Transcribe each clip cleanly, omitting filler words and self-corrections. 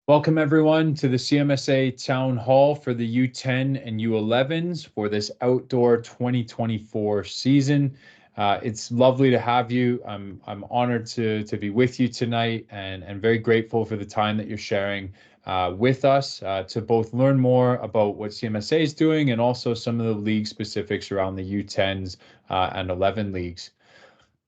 Welcome everyone to the CMSA Town Hall for the U10 and U11s for this outdoor 2024 season. It's lovely to have you. I'm honored to be with you tonight and very grateful for the time that you're sharing with us to both learn more about what CMSA is doing and also some of the league specifics around the U10s and 11 leagues.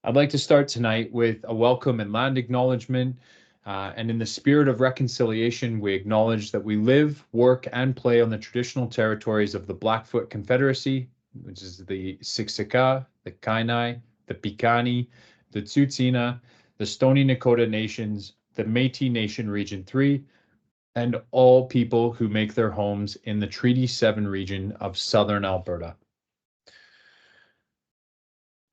I'd like to start tonight with a welcome and land acknowledgement. And in the spirit of reconciliation, we acknowledge that we live, work, and play on the traditional territories of the Blackfoot Confederacy, which is the Siksika, the Kainai, the Piikani, the Tsuut'ina, the Stoney Nakoda Nations, the Métis Nation Region 3, and all people who make their homes in the Treaty 7 region of southern Alberta.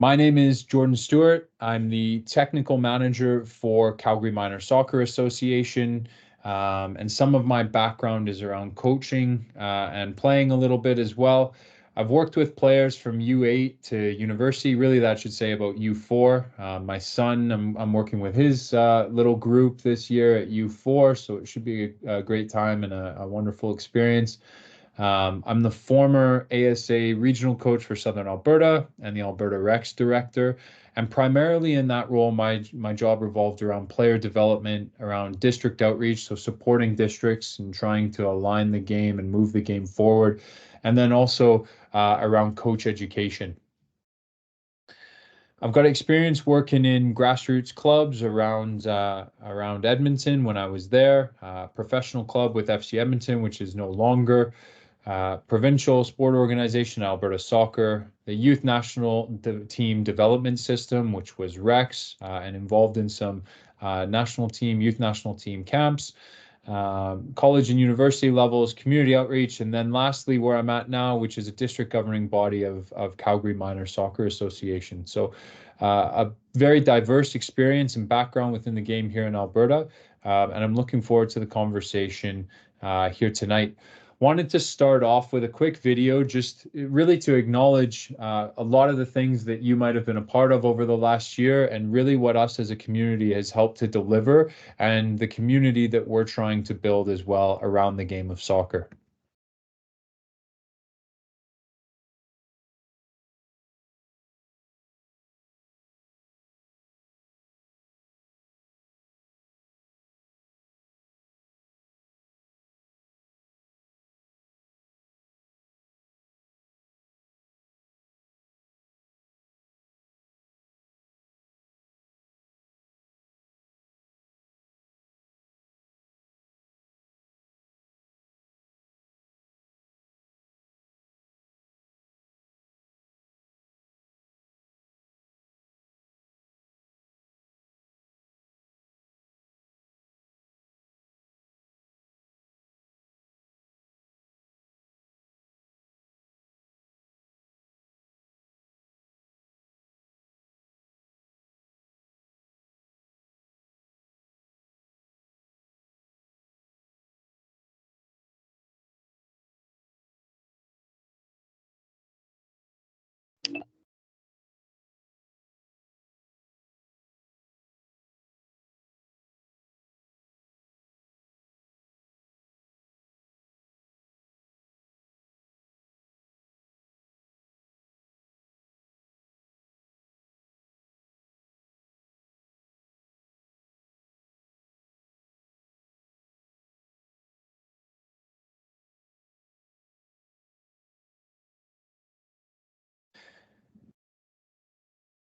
My name is Jordan Stewart. I'm the technical manager for Calgary Minor Soccer Association, and some of my background is around coaching and playing a little bit as well. I've worked with players from U8 to university, really that should say about U4. My son, I'm working with his little group this year at U4, so it should be a great time and a wonderful experience. I'm the former ASA regional coach for Southern Alberta and the Alberta Recs director. And primarily in that role, my job revolved around player development, around district outreach, so supporting districts and trying to align the game and move the game forward, and then also around coach education. I've got experience working in grassroots clubs around Edmonton when I was there, professional club with FC Edmonton, which is no longer, provincial sport organization, Alberta Soccer, the youth national team development system, which was Rex, and involved in some youth national team camps, college and university levels, community outreach, and then lastly, where I'm at now, which is a district governing body of Calgary Minor Soccer Association. So a very diverse experience and background within the game here in Alberta, and I'm looking forward to the conversation here tonight. Wanted to start off with a quick video just really to acknowledge a lot of the things that you might have been a part of over the last year and really what us as a community has helped to deliver and the community that we're trying to build as well around the game of soccer.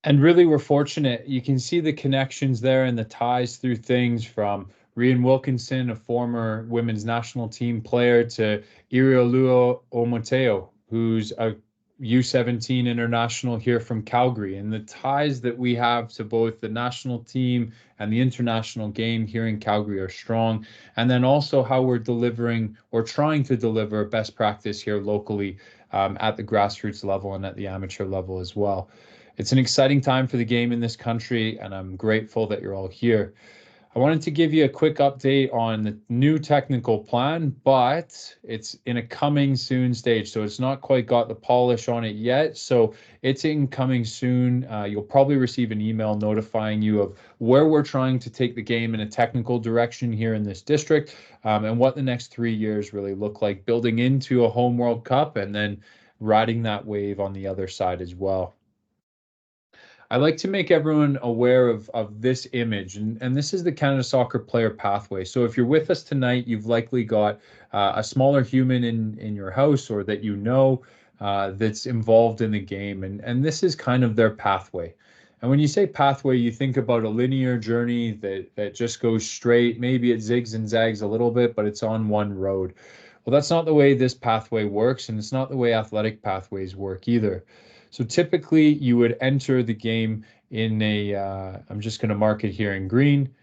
And really, we're fortunate. You can see the connections there and the ties through things from Rian Wilkinson, a former women's national team player, to Irioluo Omoteo, who's a U17 international here from Calgary. And the ties that we have to both the national team and the international game here in Calgary are strong. And then also how we're delivering or trying to deliver best practice here locally at the grassroots level and at the amateur level as well. It's an exciting time for the game in this country, and I'm grateful that you're all here. I wanted to give you a quick update on the new technical plan, but it's in a coming soon stage. So it's not quite got the polish on it yet. So it's in coming soon. You'll probably receive an email notifying you of where we're trying to take the game in a technical direction here in this district, and what the next 3 years really look like, building into a home World Cup and then riding that wave on the other side as well. I like to make everyone aware of this image, and this is the Canada Soccer player pathway. So if you're with us tonight, you've likely got a smaller human in your house or that you know that's involved in the game, and this is kind of their pathway. And when you say pathway, you think about a linear journey that just goes straight. Maybe it zigs and zags a little bit, but it's on one road. Well, that's not the way this pathway works, and it's not the way athletic pathways work either. So typically you would enter the game in I'm just going to mark it here in green,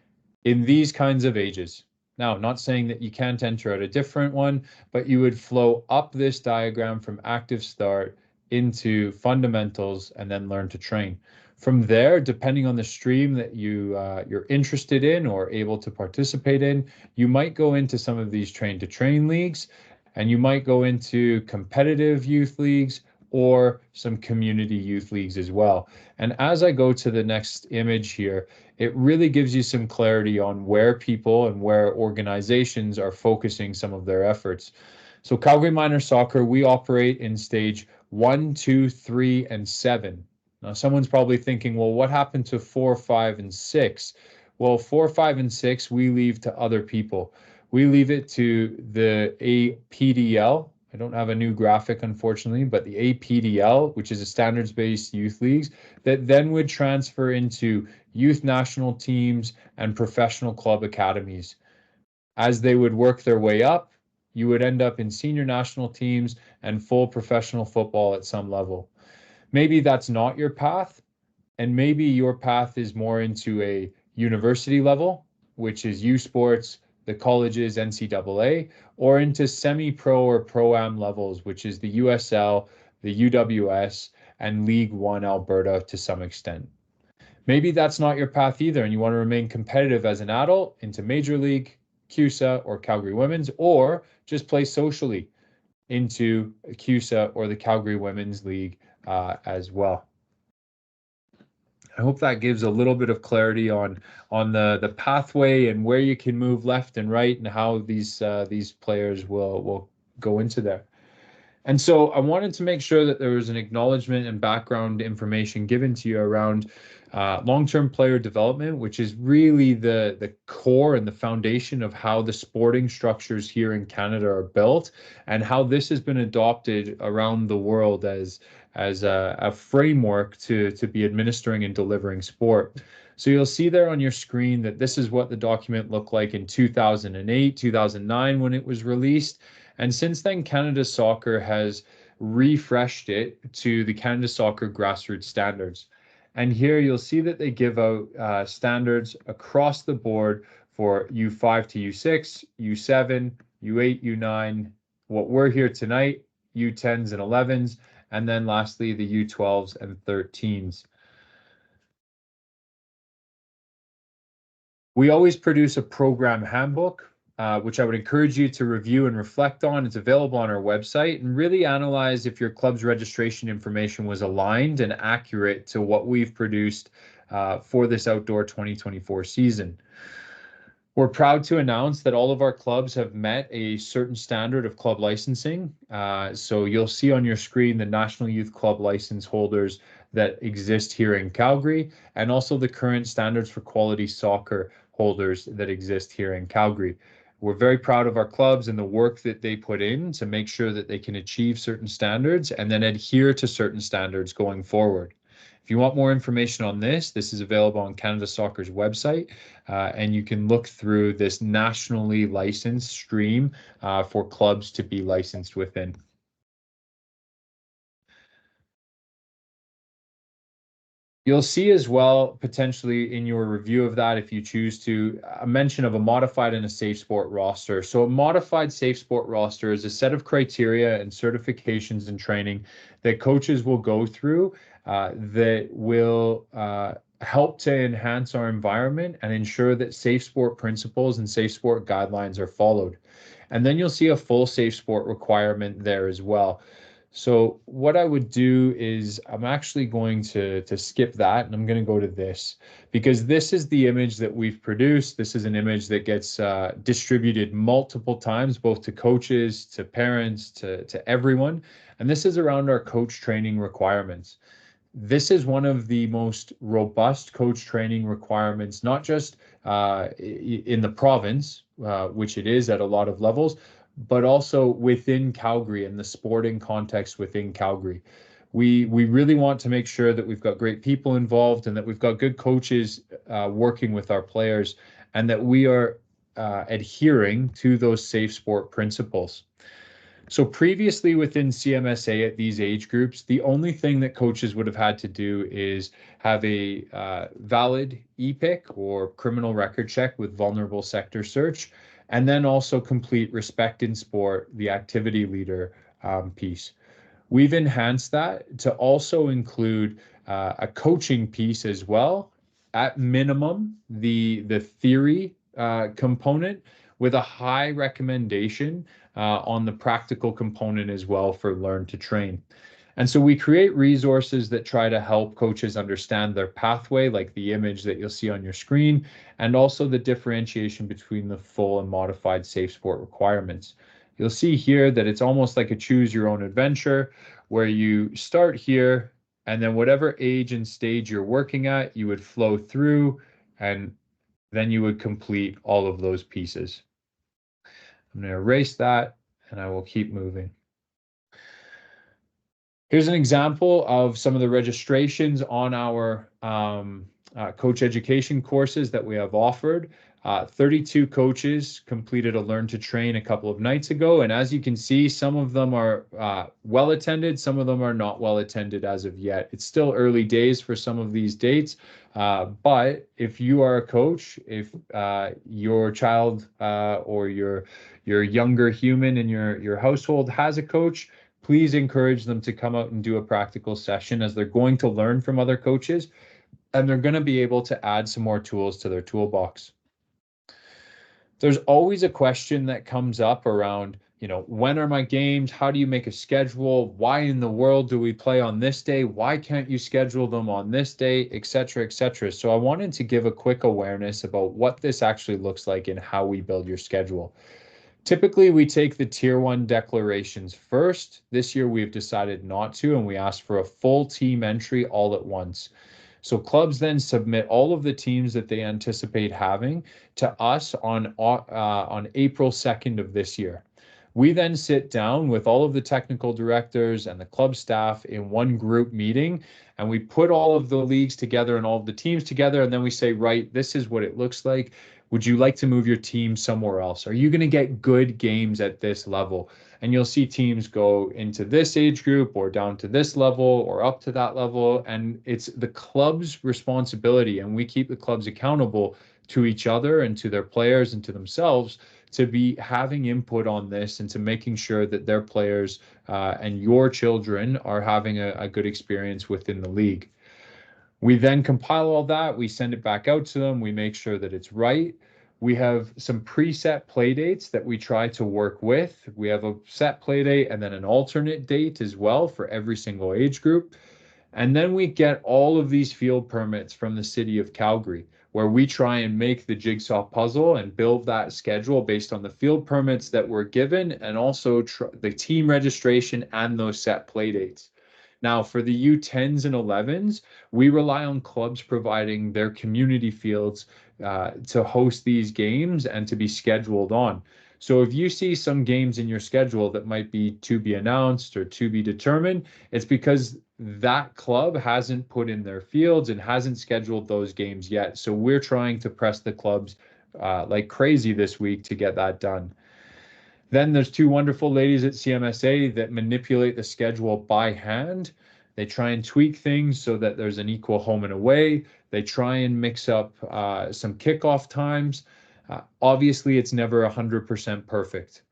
in these kinds of ages. Now, I'm not saying that you can't enter at a different one, but you would flow up this diagram from active start into fundamentals and then learn to train. From there, depending on the stream that you're interested in or able to participate in, you might go into some of these train to train leagues, and you might go into competitive youth leagues or some community youth leagues as well. And as I go to the next image here, it really gives you some clarity on where people and where organizations are focusing some of their efforts. So Calgary Minor Soccer, we operate in stage 1, 2, 3, and 7. Now, someone's probably thinking, well, what happened to 4, 5, and 6? Well, 4, 5, and 6, we leave to other people. We leave it to the APDL. I don't have a new graphic, unfortunately, but the APDL, which is a standards-based youth leagues, that then would transfer into youth national teams and professional club academies. As they would work their way up, you would end up in senior national teams and full professional football at some level. Maybe that's not your path, and maybe your path is more into a university level, which is U Sports, the colleges, NCAA, or into semi-pro or pro-am levels, which is the USL, the UWS, and League One Alberta to some extent. Maybe that's not your path either, and you want to remain competitive as an adult into Major League, CUSA, or Calgary Women's, or just play socially into CUSA or the Calgary Women's League as well. I hope that gives a little bit of clarity on the pathway and where you can move left and right and how these players will go into there. And so I wanted to make sure that there was an acknowledgement and background information given to you around long-term player development, which is really the core and the foundation of how the sporting structures here in Canada are built, and how this has been adopted around the world as a framework to be administering and delivering sport. So you'll see there on your screen that this is what the document looked like in 2008, 2009 when it was released. And since then, Canada Soccer has refreshed it to the Canada Soccer grassroots standards. And here you'll see that they give out standards across the board for U5 to U6, U7, U8, U9, what we're here tonight, U10s and 11s, and then lastly, the U12s and 13s. We always produce a program handbook, which I would encourage you to review and reflect on. It's available on our website, and really analyze if your club's registration information was aligned and accurate to what we've produced for this outdoor 2024 season. We're proud to announce that all of our clubs have met a certain standard of club licensing. So you'll see on your screen the National Youth Club license holders that exist here in Calgary, and also the current standards for quality soccer holders that exist here in Calgary. We're very proud of our clubs and the work that they put in to make sure that they can achieve certain standards and then adhere to certain standards going forward. If you want more information on this, this is available on Canada Soccer's website, and you can look through this nationally licensed stream for clubs to be licensed within. You'll see as well, potentially in your review of that, if you choose to, a mention of a modified and a safe sport roster. So a modified safe sport roster is a set of criteria and certifications and training that coaches will go through that will help to enhance our environment and ensure that safe sport principles and safe sport guidelines are followed. And then you'll see a full safe sport requirement there as well. So what I would do is I'm actually going to skip that and I'm going to go to this because this is the image that we've produced. This is an image that gets distributed multiple times, both to coaches, to parents, to everyone. And this is around our coach training requirements. This is one of the most robust coach training requirements, not just in the province, which it is at a lot of levels, but also within Calgary and the sporting context within Calgary. We really want to make sure that we've got great people involved and that we've got good coaches working with our players and that we are adhering to those safe sport principles. So previously within CMSA at these age groups, the only thing that coaches would have had to do is have a valid EPIC or criminal record check with vulnerable sector search, and then also complete respect in sport, the activity leader piece. We've enhanced that to also include a coaching piece as well. At minimum, the theory component with a high recommendation on the practical component as well for Learn to Train. And so we create resources that try to help coaches understand their pathway, like the image that you'll see on your screen, and also the differentiation between the full and modified safe sport requirements. You'll see here that it's almost like a choose your own adventure where you start here and then whatever age and stage you're working at, you would flow through and then you would complete all of those pieces. I'm going to erase that and I will keep moving. Here's an example of some of the registrations on our coach education courses that we have offered. 32 coaches completed a Learn to Train a couple of nights ago. And as you can see, some of them are well attended, some of them are not well attended as of yet. It's still early days for some of these dates. But if you are a coach, if your child or your younger human in your household has a coach, please encourage them to come out and do a practical session as they're going to learn from other coaches and they're going to be able to add some more tools to their toolbox. There's always a question that comes up around, when are my games? How do you make a schedule? Why in the world do we play on this day? Why can't you schedule them on this day, et cetera, et cetera. So I wanted to give a quick awareness about what this actually looks like and how we build your schedule. Typically, we take the Tier 1 declarations first. This year, we've decided not to, and we asked for a full team entry all at once. So clubs then submit all of the teams that they anticipate having to us on April 2nd of this year. We then sit down with all of the technical directors and the club staff in one group meeting, and we put all of the leagues together and all of the teams together, and then we say, right, this is what it looks like. Would you like to move your team somewhere else? Are you going to get good games at this level? And you'll see teams go into this age group or down to this level or up to that level. And it's the club's responsibility. And we keep the clubs accountable to each other and to their players and to themselves to be having input on this and to making sure that their players and your children are having a good experience within the league. We then compile all that, we send it back out to them, we make sure that it's right. We have some preset play dates that we try to work with. We have a set play date and then an alternate date as well for every single age group. And then we get all of these field permits from the city of Calgary, where we try and make the jigsaw puzzle and build that schedule based on the field permits that were given and also the team registration and those set play dates. Now, for the U10s and 11s, we rely on clubs providing their community fields to host these games and to be scheduled on. So if you see some games in your schedule that might be to be announced or to be determined, it's because that club hasn't put in their fields and hasn't scheduled those games yet. So we're trying to press the clubs like crazy this week to get that done. Then there's two wonderful ladies at CMSA that manipulate the schedule by hand. They try and tweak things so that there's an equal home and away. They try and mix up some kickoff times. Obviously, it's never 100% perfect.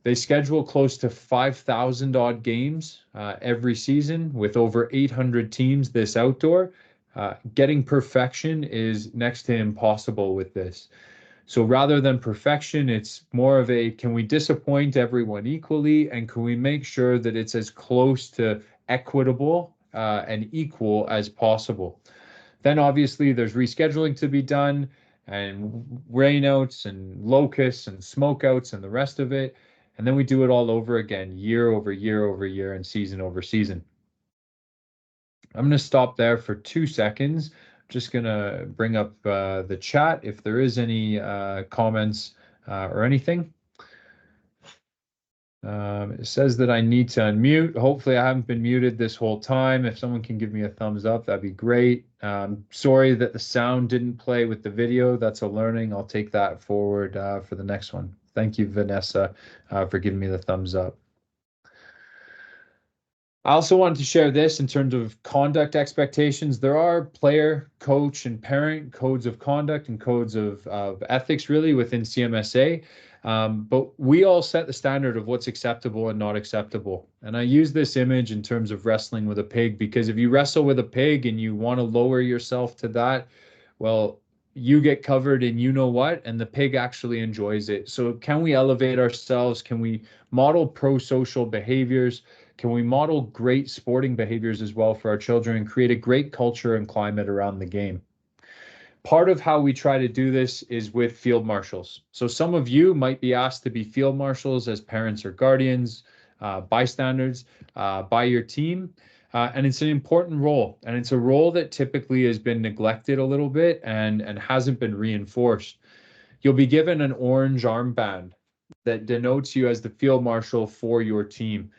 They schedule close to 5,000 odd games every season with over 800 teams this outdoor. Getting perfection is next to impossible with this. So rather than perfection, it's more of a, can we disappoint everyone equally, and can we make sure that it's as close to equitable and equal as possible? Then obviously there's rescheduling to be done, and rainouts and locusts and smokeouts and the rest of it. And then we do it all over again, year over year over year and season over season. I'm going to stop there for 2 seconds. Just going to bring up the chat if there is any comments or anything. It says that I need to unmute. Hopefully I haven't been muted this whole time. If someone can give me a thumbs up, that'd be great. Sorry that the sound didn't play with the video. That's a learning. I'll take that forward for the next one. Thank you, Vanessa, for giving me the thumbs up. I also wanted to share this in terms of conduct expectations. There are player, coach, and parent codes of conduct and codes of ethics really within CMSA. But we all set the standard of what's acceptable and not acceptable. And I use this image in terms of wrestling with a pig, because if you wrestle with a pig and you want to lower yourself to that, well, you get covered in you know what, and the pig actually enjoys it. So can we elevate ourselves? Can we model pro-social behaviors? Can we model great sporting behaviors as well for our children and create a great culture and climate around the game? Part of how we try to do this is with field marshals. So some of you might be asked to be field marshals as parents or guardians, bystanders, by your team. And it's an important role. And it's a role that typically has been neglected a little bit and hasn't been reinforced. You'll be given an orange armband that denotes you as the field marshal for your team.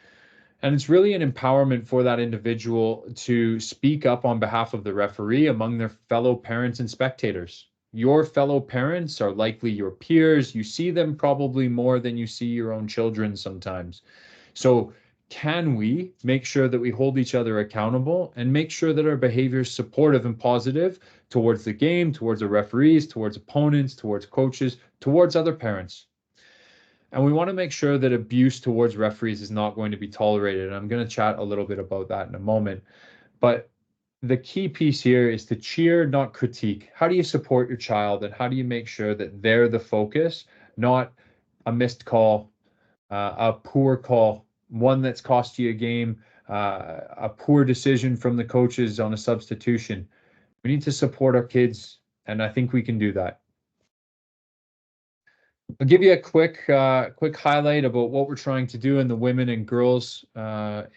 And it's really an empowerment for that individual to speak up on behalf of the referee among their fellow parents and spectators. Your fellow parents are likely your peers. You see them probably more than you see your own children sometimes. So can we make sure that we hold each other accountable and make sure that our behavior is supportive and positive towards the game, towards the referees, towards opponents, towards coaches, towards other parents? And we want to make sure that abuse towards referees is not going to be tolerated. And I'm going to chat a little bit about that in a moment. But the key piece here is to cheer, not critique. How do you support your child, and how do you make sure that they're the focus, not a missed call, a poor call, one that's cost you a game, a poor decision from the coaches on a substitution? We need to support our kids, and I think we can do that. I'll give you a quick highlight about what we're trying to do in the Women and Girls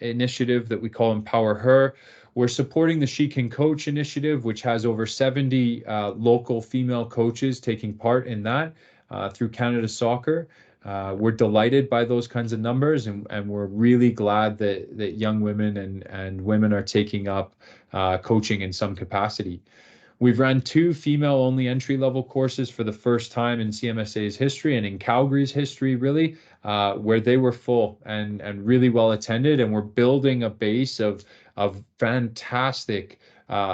initiative that we call Empower Her. We're supporting the She Can Coach initiative, which has over 70 local female coaches taking part in that through Canada Soccer. We're delighted by those kinds of numbers, and we're really glad that young women and women are taking up coaching in some capacity. We've run 2 female-only entry-level courses for the first time in CMSA's history and in Calgary's history, really, where they were full and really well attended. And we're building a base of fantastic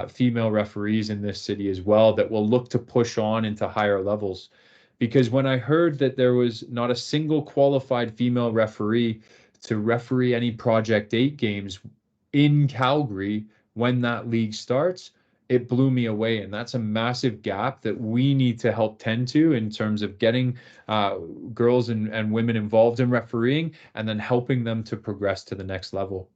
female referees in this city as well that will look to push on into higher levels. Because when I heard that there was not a single qualified female referee to referee any Project 8 games in Calgary when that league starts, it blew me away. And that's a massive gap that we need to help tend to in terms of getting girls and women involved in refereeing and then helping them to progress to the next level.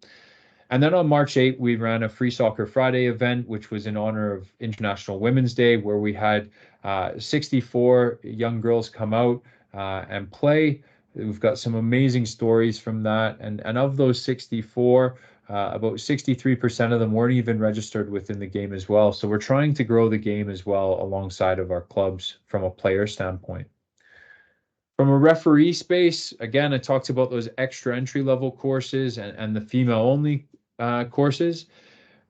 And then on March 8th, we ran a Free Soccer Friday event, which was in honor of International Women's Day, where we had 64 young girls come out and play. We've got some amazing stories from that. And of those 64, about 63% of them weren't even registered within the game as well. So we're trying to grow the game as well alongside of our clubs from a player standpoint. From a referee space, again, I talked about those extra entry-level courses and the female-only courses.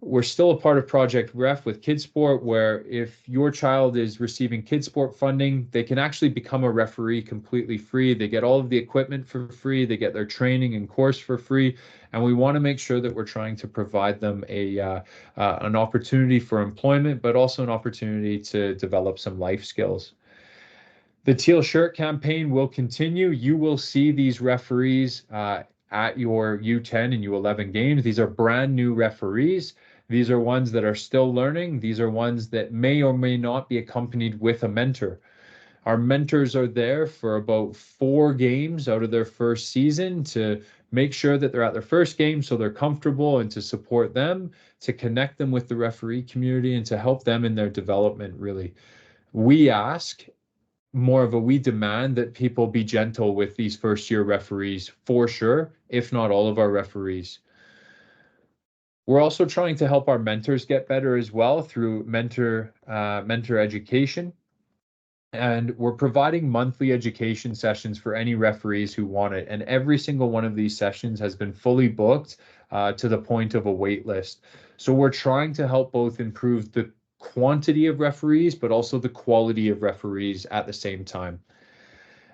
We're still a part of Project Ref with Kidsport, where if your child is receiving Kidsport funding, they can actually become a referee completely free. They get all of the equipment for free. They get their training and course for free. And we want to make sure that we're trying to provide them an opportunity for employment, but also an opportunity to develop some life skills. The Teal Shirt campaign will continue. You will see these referees at your U10 and U11 games. These are brand new referees. These are ones that are still learning. These are ones that may or may not be accompanied with a mentor. Our mentors are there for about 4 games out of their first season to make sure that they're at their first game so they're comfortable, and to support them, to connect them with the referee community, and to help them in their development, really. We ask more of a we demand that people be gentle with these first year referees for sure, if not all of our referees. We're also trying to help our mentors get better as well through mentor education. And we're providing monthly education sessions for any referees who want it. And every single one of these sessions has been fully booked to the point of a wait list. So we're trying to help both improve the quantity of referees, but also the quality of referees at the same time.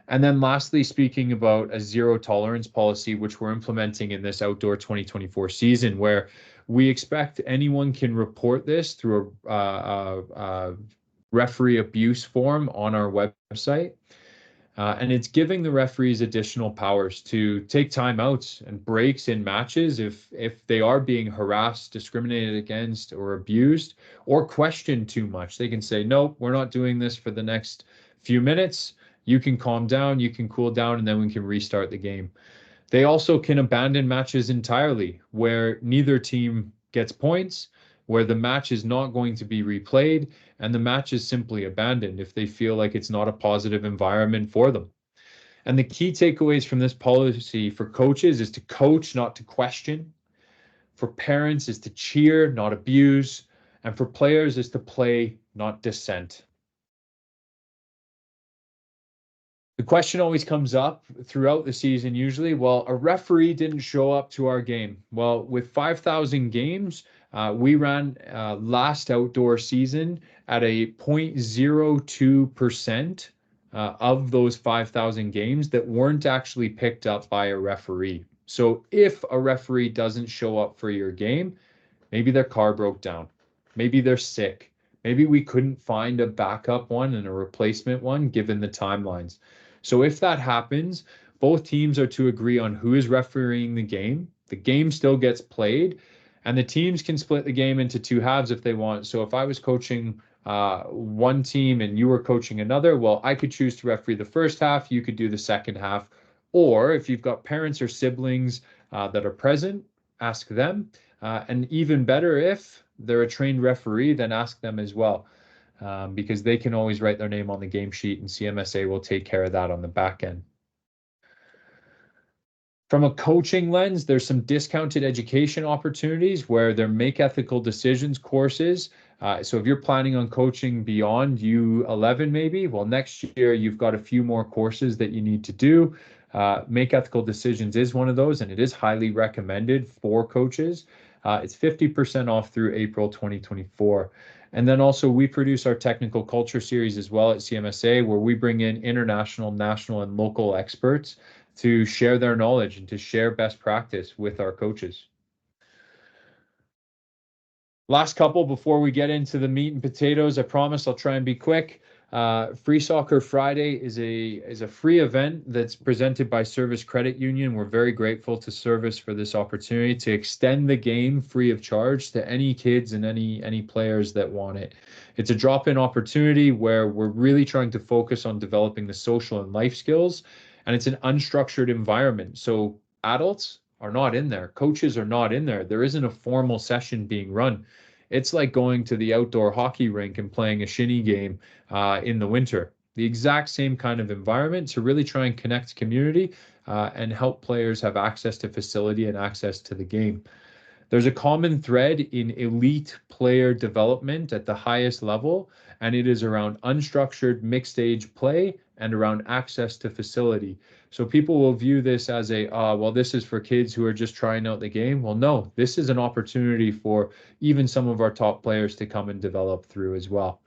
And then lastly, speaking about a zero tolerance policy, which we're implementing in this outdoor 2024 season, where we expect anyone can report this through a referee abuse form on our website. And it's giving the referees additional powers to take timeouts and breaks in matches if they are being harassed, discriminated against, or abused, or questioned too much. They can say, nope, we're not doing this for the next few minutes. You can calm down, you can cool down, and then we can restart the game. They also can abandon matches entirely where neither team gets points, where the match is not going to be replayed, and the match is simply abandoned if they feel like it's not a positive environment for them. And the key takeaways from this policy for coaches is to coach, not to question. For parents is to cheer, not abuse. And for players is to play, not dissent. The question always comes up throughout the season, usually, well, a referee didn't show up to our game. Well, with 5,000 games, we ran last outdoor season at a 0.02% of those 5,000 games that weren't actually picked up by a referee. So if a referee doesn't show up for your game, maybe their car broke down, maybe they're sick, maybe we couldn't find a backup one and a replacement one given the timelines. So if that happens, both teams are to agree on who is refereeing the game. The game still gets played, and the teams can split the game into 2 halves if they want. So if I was coaching one team and you were coaching another, well, I could choose to referee the first half, you could do the second half. Or if you've got parents or siblings that are present, ask them. And even better, if they're a trained referee, then ask them as well. Because they can always write their name on the game sheet, and CMSA will take care of that on the back end. From a coaching lens, there's some discounted education opportunities where there make ethical decisions courses. So if you're planning on coaching beyond U11 maybe, well, next year you've got a few more courses that you need to do. Make ethical decisions is one of those, and it is highly recommended for coaches. It's 50% off through April 2024. And then also we produce our technical culture series as well at CMSA, where we bring in international, national, and local experts to share their knowledge and to share best practice with our coaches. Last couple before we get into the meat and potatoes, I promise I'll try and be quick. Free Soccer Friday is a free event that's presented by Service Credit Union. We're very grateful to Service for this opportunity to extend the game free of charge to any kids and any players that want it. It's a drop-in opportunity where we're really trying to focus on developing the social and life skills, and it's an unstructured environment. So adults are not in there. Coaches are not in there. There isn't a formal session being run. It's like going to the outdoor hockey rink and playing a shinny game in the winter. The exact same kind of environment to really try and connect community and help players have access to facility and access to the game. There's a common thread in elite player development at the highest level, and it is around unstructured mixed age play and around access to facility. So people will view this as well, this is for kids who are just trying out the game. Well, no, this is an opportunity for even some of our top players to come and develop through as well.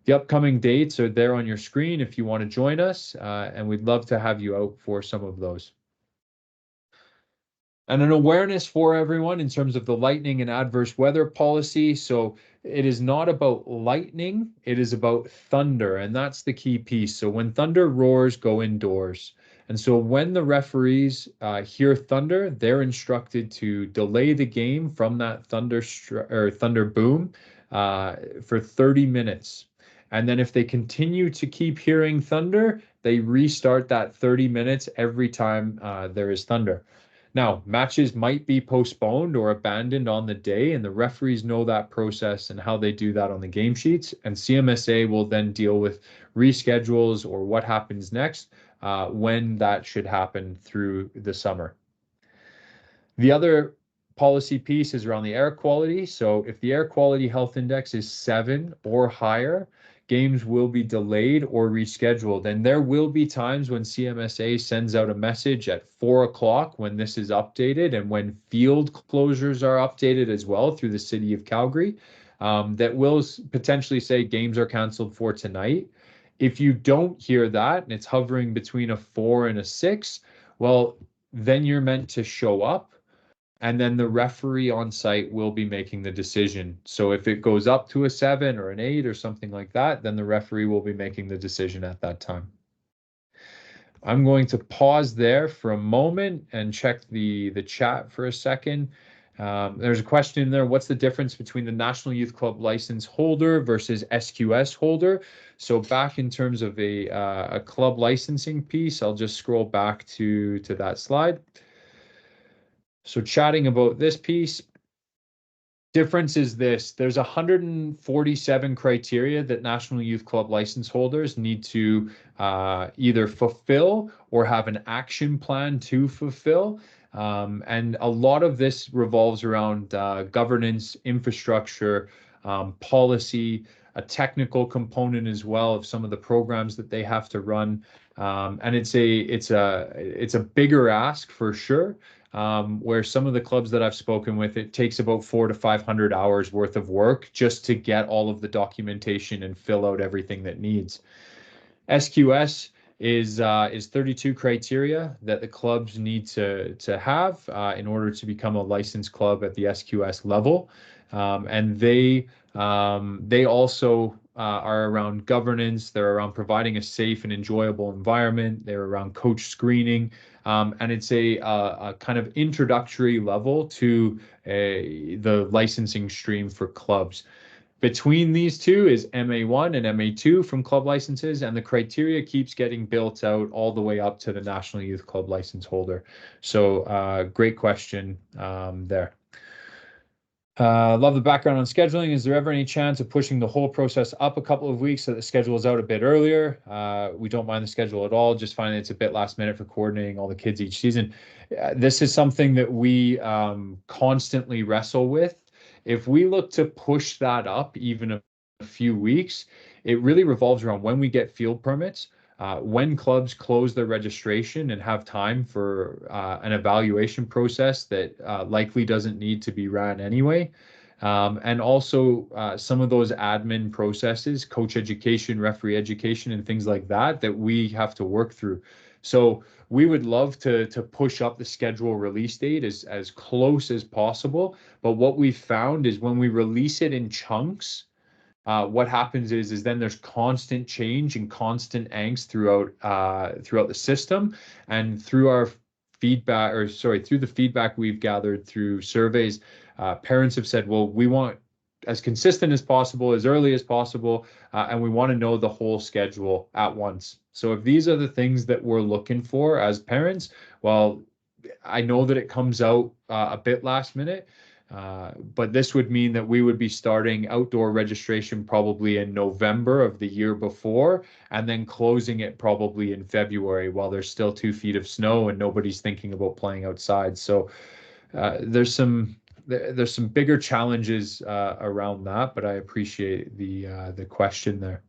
The upcoming dates are there on your screen if you want to join us, and we'd love to have you out for some of those. And an awareness for everyone in terms of the lightning and adverse weather policy. So it is not about lightning, it is about thunder, and that's the key piece. So when thunder roars, go indoors. And so when the referees hear thunder, they're instructed to delay the game from that thunder boom for 30 minutes. And then if they continue to keep hearing thunder, they restart that 30 minutes every time there is thunder. Now, matches might be postponed or abandoned on the day, and the referees know that process and how they do that on the game sheets. And CMSA will then deal with reschedules or what happens next when that should happen through the summer. The other policy piece is around the air quality. So if the air quality health index is 7 or higher, games will be delayed or rescheduled. And there will be times when CMSA sends out a message at 4 o'clock when this is updated and when field closures are updated as well through the city of Calgary, that will potentially say games are canceled for tonight. If you don't hear that and it's hovering between a 4 and a 6, well, then you're meant to show up, and then the referee on site will be making the decision. So if it goes up to a 7 or an 8 or something like that, then the referee will be making the decision at that time. I'm going to pause there for a moment and check the chat for a second. There's a question in there. What's the difference between the National Youth Club license holder versus SQS holder? So back in terms of a club licensing piece, I'll just scroll back to that slide. So chatting about this piece, difference is this: there's 147 criteria that National Youth Club license holders need to either fulfill or have an action plan to fulfill. And a lot of this revolves around governance, infrastructure, policy, a technical component as well of some of the programs that they have to run. And it's a bigger ask for sure. Where some of the clubs that I've spoken with, it takes about 400 to 500 hours worth of work just to get all of the documentation and fill out everything that needs. SQS is 32 criteria that the clubs need to have in order to become a licensed club at the SQS level, and they also are around governance. They're around providing a safe and enjoyable environment. They're around coach screening, and it's a kind of introductory level to the licensing stream for clubs. Between these two is MA1 and MA2 from club licenses, and the criteria keeps getting built out all the way up to the National Youth Club license holder. So great question there. Love the background on scheduling. Is there ever any chance of pushing the whole process up a couple of weeks so the schedule is out a bit earlier? We don't mind the schedule at all, just find it's a bit last minute for coordinating all the kids each season. This is something that we constantly wrestle with. If we look to push that up even a few weeks, it really revolves around when we get field permits, when clubs close their registration and have time for an evaluation process that likely doesn't need to be ran anyway. And also some of those admin processes, coach education, referee education, and things like that, that we have to work through. So we would love to push up the schedule release date as close as possible. But what we've found is when we release it in chunks, what happens is then there's constant change and constant angst throughout the system, and through our feedback, or sorry, through the feedback we've gathered through surveys, parents have said, well, we want as consistent as possible, as early as possible, and we want to know the whole schedule at once. So if these are the things that we're looking for as parents, well, I know that it comes out a bit last minute, but this would mean that we would be starting outdoor registration probably in November of the year before, and then closing it probably in February while there's still 2 feet of snow and nobody's thinking about playing outside. So there's some bigger challenges around that, but I appreciate the question there.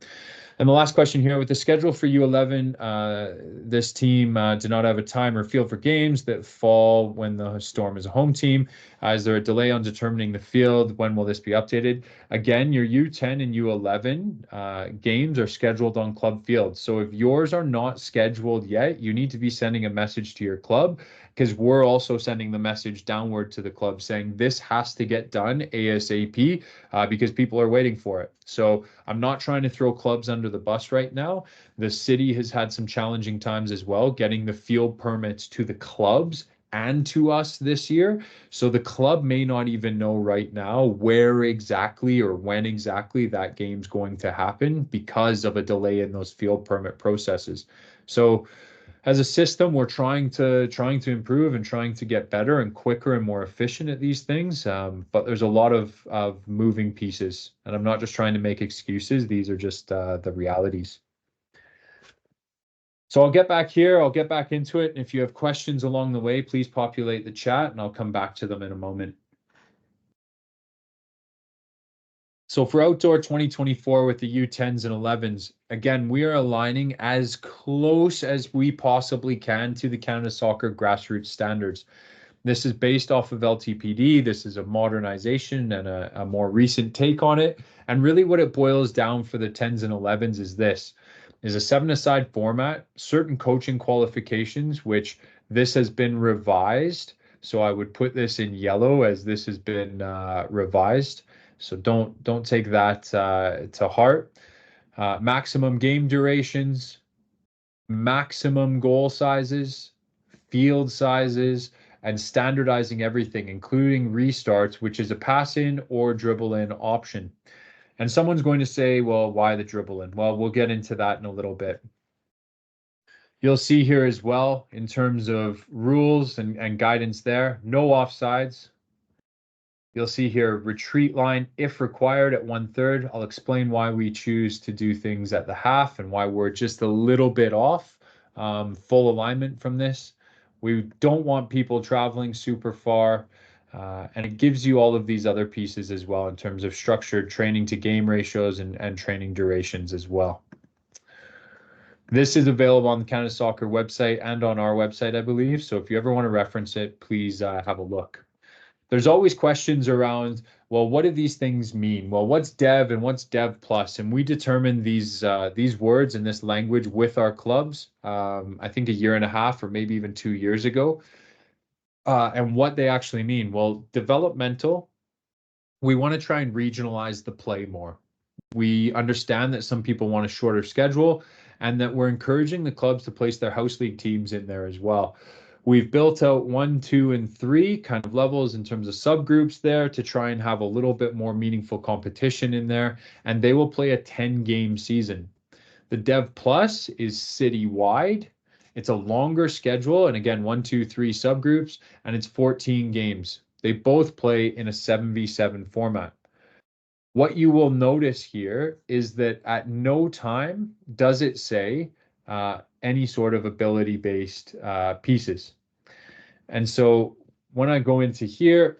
And the last question here, with the schedule for U11, this team did not have a time or field for games that fall when the Storm is a home team. Is there a delay on determining the field? When will this be updated? Again, your U10 and U11 games are scheduled on club fields. So if yours are not scheduled yet, you need to be sending a message to your club, because we're also sending the message downward to the club saying this has to get done ASAP, because people are waiting for it. So I'm not trying to throw clubs under the bus right now. The city has had some challenging times as well, getting the field permits to the clubs and to us this year. So the club may not even know right now where exactly or when exactly that game's going to happen because of a delay in those field permit processes. So as a system, we're trying to improve and trying to get better and quicker and more efficient at these things. But there's a lot of moving pieces, and I'm not just trying to make excuses. These are just the realities. So I'll get back here. I'll get back into it. And if you have questions along the way, please populate the chat, and I'll come back to them in a moment. So for outdoor 2024 with the U10s and 11s, again, we are aligning as close as we possibly can to the Canada Soccer grassroots standards. This is based off of LTPD. This is a modernization and a more recent take on it. And really what it boils down for the 10s and 11s is this, is a 7-a-side format, certain coaching qualifications, which this has been revised. So I would put this in yellow as this has been revised. So don't take that to heart. Maximum game durations, maximum goal sizes, field sizes, and standardizing everything, including restarts, which is a pass in or dribble in option. And someone's going to say, well, why the dribble in? Well, we'll get into that in a little bit. You'll see here as well, in terms of rules and guidance there, no offsides. You'll see here retreat line if required at 1/3. I'll explain why we choose to do things at the half and why we're just a little bit off full alignment from this. We don't want people traveling super far. And it gives you all of these other pieces as well in terms of structured training to game ratios and training durations as well. This is available on the Canada Soccer website and on our website, I believe. So if you ever want to reference it, please have a look. There's always questions around, well, what do these things mean? Well, what's dev and what's dev plus? And we determined these words and this language with our clubs, I think a year and a half or maybe even 2 years ago. And what they actually mean. Well, developmental, we want to try and regionalize the play more. We understand that some people want a shorter schedule and that we're encouraging the clubs to place their house league teams in there as well. We've built out 1, 2, and 3 kind of levels in terms of subgroups there to try and have a little bit more meaningful competition in there, and they will play a 10-game season. The Dev Plus is citywide. It's a longer schedule, and again, 1, 2, 3 subgroups, and it's 14 games. They both play in a 7v7 format. What you will notice here is that at no time does it say any sort of ability-based pieces. And so when I go into here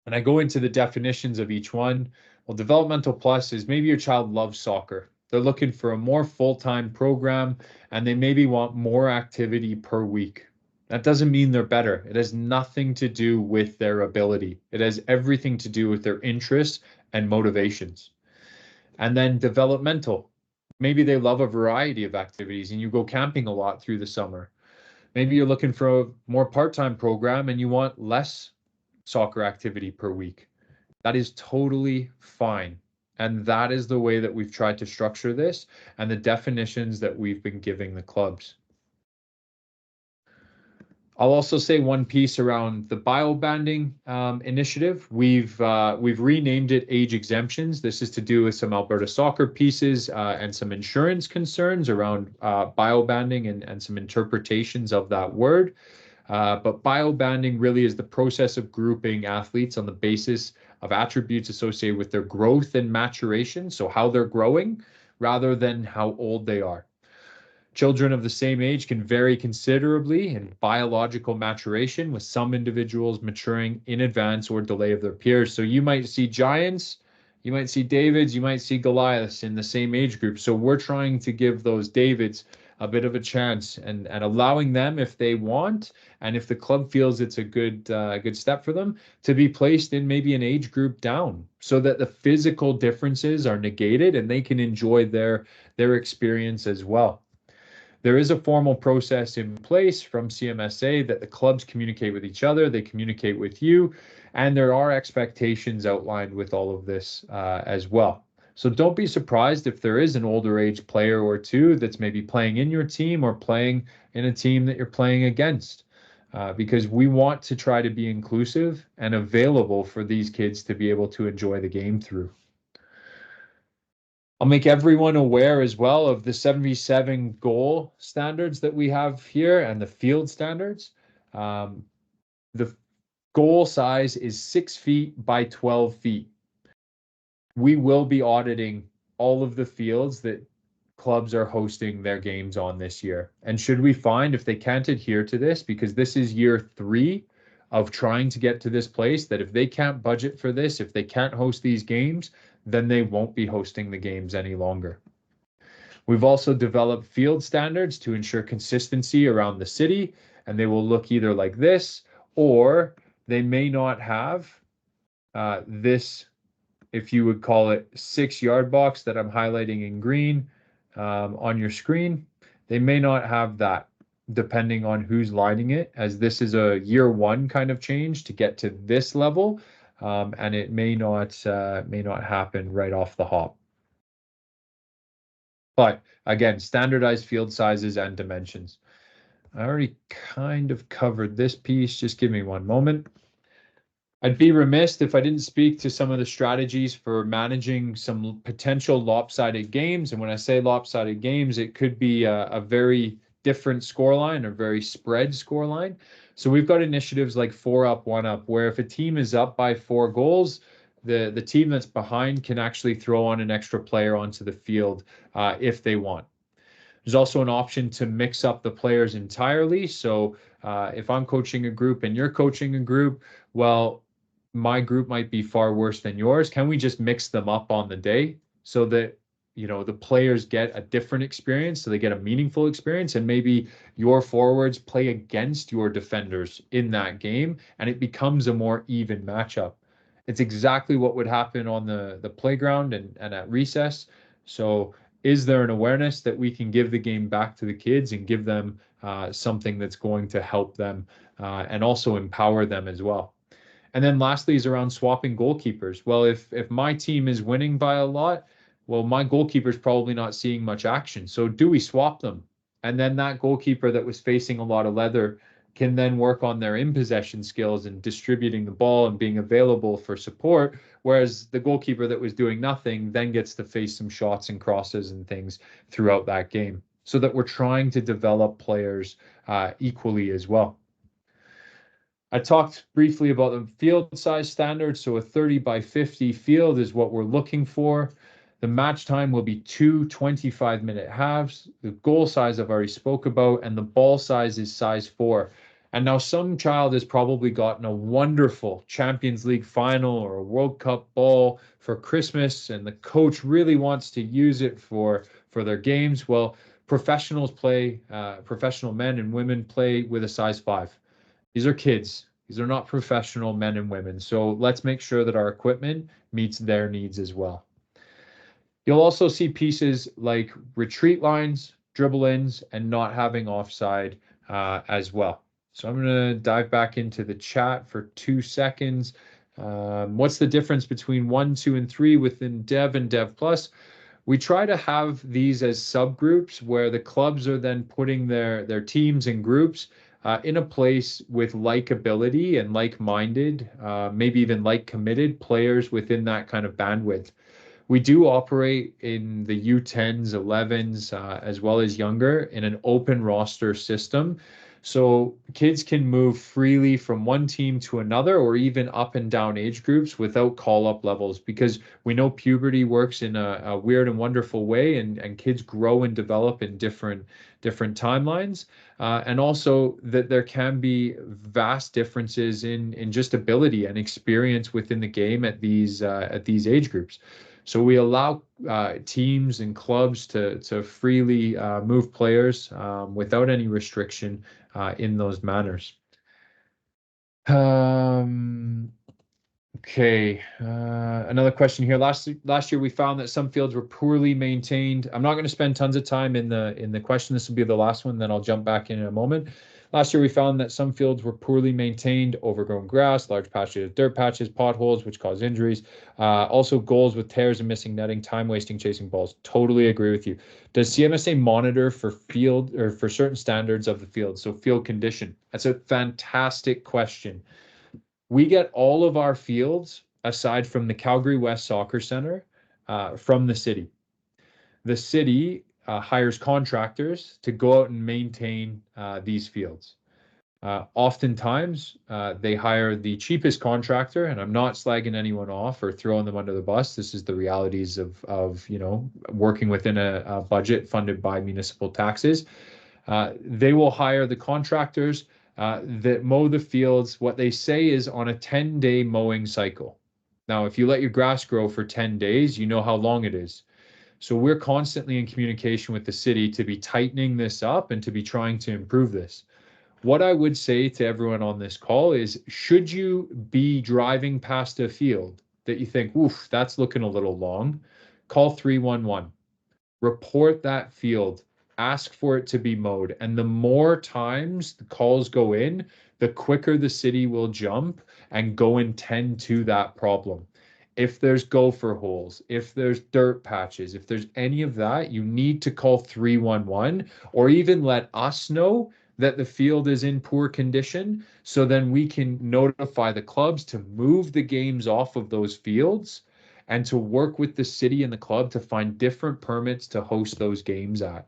and I go into the definitions of each one, well, developmental plus is maybe your child loves soccer. They're looking for a more full-time program and they maybe want more activity per week. That doesn't mean they're better. It has nothing to do with their ability. It has everything to do with their interests and motivations. And then developmental. Maybe they love a variety of activities and you go camping a lot through the summer. Maybe you're looking for a more part-time program and you want less soccer activity per week. That is totally fine. And that is the way that we've tried to structure this and the definitions that we've been giving the clubs. I'll also say one piece around the biobanding initiative. We've renamed it age exemptions. This is to do with some Alberta soccer pieces and some insurance concerns around biobanding and some interpretations of that word. But biobanding really is the process of grouping athletes on the basis of attributes associated with their growth and maturation, so how they're growing, rather than how old they are. Children of the same age can vary considerably in biological maturation, with some individuals maturing in advance or delay of their peers. So you might see giants You might see Davids, you might see Goliaths in the same age group. So we're trying to give those Davids a bit of a chance and allowing them, if they want, and if the club feels it's a good step for them, to be placed in maybe an age group down, so that the physical differences are negated and they can enjoy their experience as well. There is a formal process in place from CMSA that the clubs communicate with each other, they communicate with you, and there are expectations outlined with all of this as well. So don't be surprised if there is an older age player or two that's maybe playing in your team or playing in a team that you're playing against, because we want to try to be inclusive and available for these kids to be able to enjoy the game through. I'll make everyone aware as well of the 7v7 goal standards that we have here and the field standards. The goal size is 6 feet by 12 feet. We will be auditing all of the fields that clubs are hosting their games on this year. And should we find, if they can't adhere to this, because this is year 3 of trying to get to this place, that if they can't budget for this, if they can't host these games, then they won't be hosting the games any longer. We've also developed field standards to ensure consistency around the city, and they will look either like this, or they may not have this, if you would call it 6-yard box that I'm highlighting in green on your screen. They may not have that, depending on who's lining it, as this is a year 1 kind of change to get to this level, and it may not happen right off the hop. But again, standardized field sizes and dimensions. I already kind of covered this piece. Just give me one moment. I'd be remiss if I didn't speak to some of the strategies for managing some potential lopsided games. And when I say lopsided games, it could be a very different scoreline or very spread scoreline. So we've got initiatives like 4 up, 1 up, where if a team is up by 4 goals, the team that's behind can actually throw on an extra player onto the field if they want. There's also an option to mix up the players entirely. So if I'm coaching a group and you're coaching a group, well, my group might be far worse than yours. Can we just mix them up on the day so that, you know, the players get a different experience, so they get a meaningful experience, and maybe your forwards play against your defenders in that game and it becomes a more even matchup. It's exactly what would happen on the playground and at recess. So is there an awareness that we can give the game back to the kids and give them something that's going to help them and also empower them as well? And then lastly is around swapping goalkeepers. Well, if my team is winning by a lot, well, my goalkeeper's probably not seeing much action. So do we swap them? And then that goalkeeper that was facing a lot of leather can then work on their in possession skills and distributing the ball and being available for support, whereas the goalkeeper that was doing nothing then gets to face some shots and crosses and things throughout that game, so that we're trying to develop players equally as well. I talked briefly about the field size standard. So a 30 by 50 field is what we're looking for. The match time will be 2 25-minute halves. The goal size I've already spoke about, and the ball size is size 4. And now some child has probably gotten a wonderful Champions League final or a World Cup ball for Christmas, and the coach really wants to use it for their games. Well, professionals play, professional men and women play with a size 5. These are kids. These are not professional men and women. So let's make sure that our equipment meets their needs as well. You'll also see pieces like retreat lines, dribble ins, and not having offside as well. So I'm going to dive back into the chat for 2 seconds. What's the difference between 1, 2, and 3 within Dev and Dev Plus? We try to have these as subgroups where the clubs are then putting their teams and groups in a place with likability and like-minded, maybe even like-committed players within that kind of bandwidth. We do operate in the U10s, 11s, as well as younger, in an open roster system. So kids can move freely from one team to another or even up and down age groups without call-up levels because we know puberty works in a weird and wonderful way and kids grow and develop in different timelines. And also that there can be vast differences in just ability and experience within the game at these age groups. So we allow teams and clubs to freely move players without any restriction in those manners. Um, Okay, another question here. Last year we found that some fields were poorly maintained. I'm not going to spend tons of time in the question. This will be the last one, then I'll jump back in a moment. Last year we found that some fields were poorly maintained, overgrown grass, large patches of dirt patches, potholes, which cause injuries. Also goals with tears and missing netting, time wasting chasing balls. Totally agree with you. Does CMSA monitor for field or for certain standards of the field? So field condition. That's a fantastic question. We get all of our fields, aside from the Calgary West Soccer Center, from the city. The city hires contractors to go out and maintain these fields. Oftentimes, they hire the cheapest contractor, and I'm not slagging anyone off or throwing them under the bus. This is the realities of working within a budget funded by municipal taxes. They will hire the contractors that mow the fields. What they say is on a 10-day mowing cycle. Now, if you let your grass grow for 10 days, you know how long it is. So we're constantly in communication with the city to be tightening this up and to be trying to improve this. What I would say to everyone on this call is, should you be driving past a field that you think, oof, that's looking a little long, call 311. Report that field, ask for it to be mowed. And the more times the calls go in, the quicker the city will jump and go and tend to that problem. If there's gopher holes, if there's dirt patches, if there's any of that, you need to call 311 or even let us know that the field is in poor condition. So then we can notify the clubs to move the games off of those fields and to work with the city and the club to find different permits to host those games at.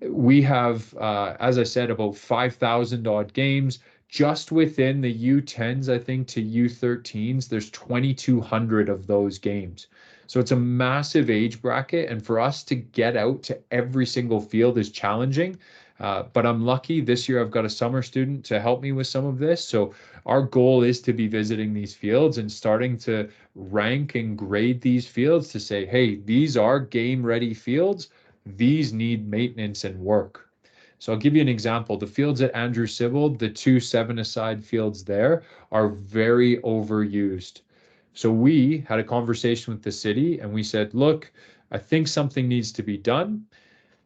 We have, as I said, about 5,000 odd games. Just within the U10s, I think, to U13s, there's 2,200 of those games. So it's a massive age bracket. And for us to get out to every single field is challenging. But I'm lucky this year I've got a summer student to help me with some of this. So our goal is to be visiting these fields and starting to rank and grade these fields to say, hey, these are game ready fields. These need maintenance and work. So I'll give you an example. The fields at Andrew Sibbald, the two 7-a-side fields there, are very overused. So we had a conversation with the city and we said, look, I think something needs to be done.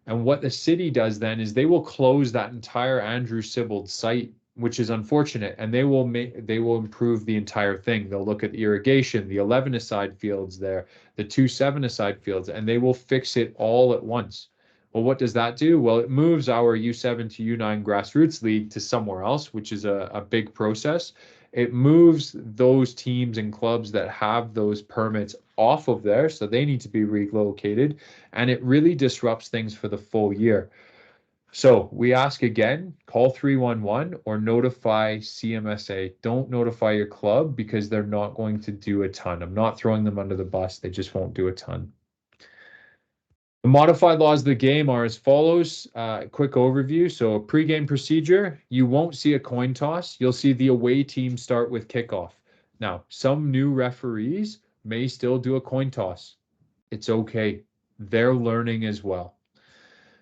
And what the city does then is they will close that entire Andrew Sibbald site, which is unfortunate, and they will improve the entire thing. They'll look at the irrigation, the 11-a-side fields there, the two 7-a-side fields, and they will fix it all at once. Well, what does that do? Well, it moves our U7 to U9 grassroots league to somewhere else, which is a big process. It moves those teams and clubs that have those permits off of there, so they need to be relocated, and it really disrupts things for the full year. So we ask again, call 311 or notify CMSA. Don't notify your club because they're not going to do a ton. I'm not throwing them under the bus. They just won't do a ton. The modified laws of the game are as follows. Quick overview. So pre-game procedure, you won't see a coin toss. You'll see the away team start with kickoff. Now, some new referees may still do a coin toss. It's okay. They're learning as well.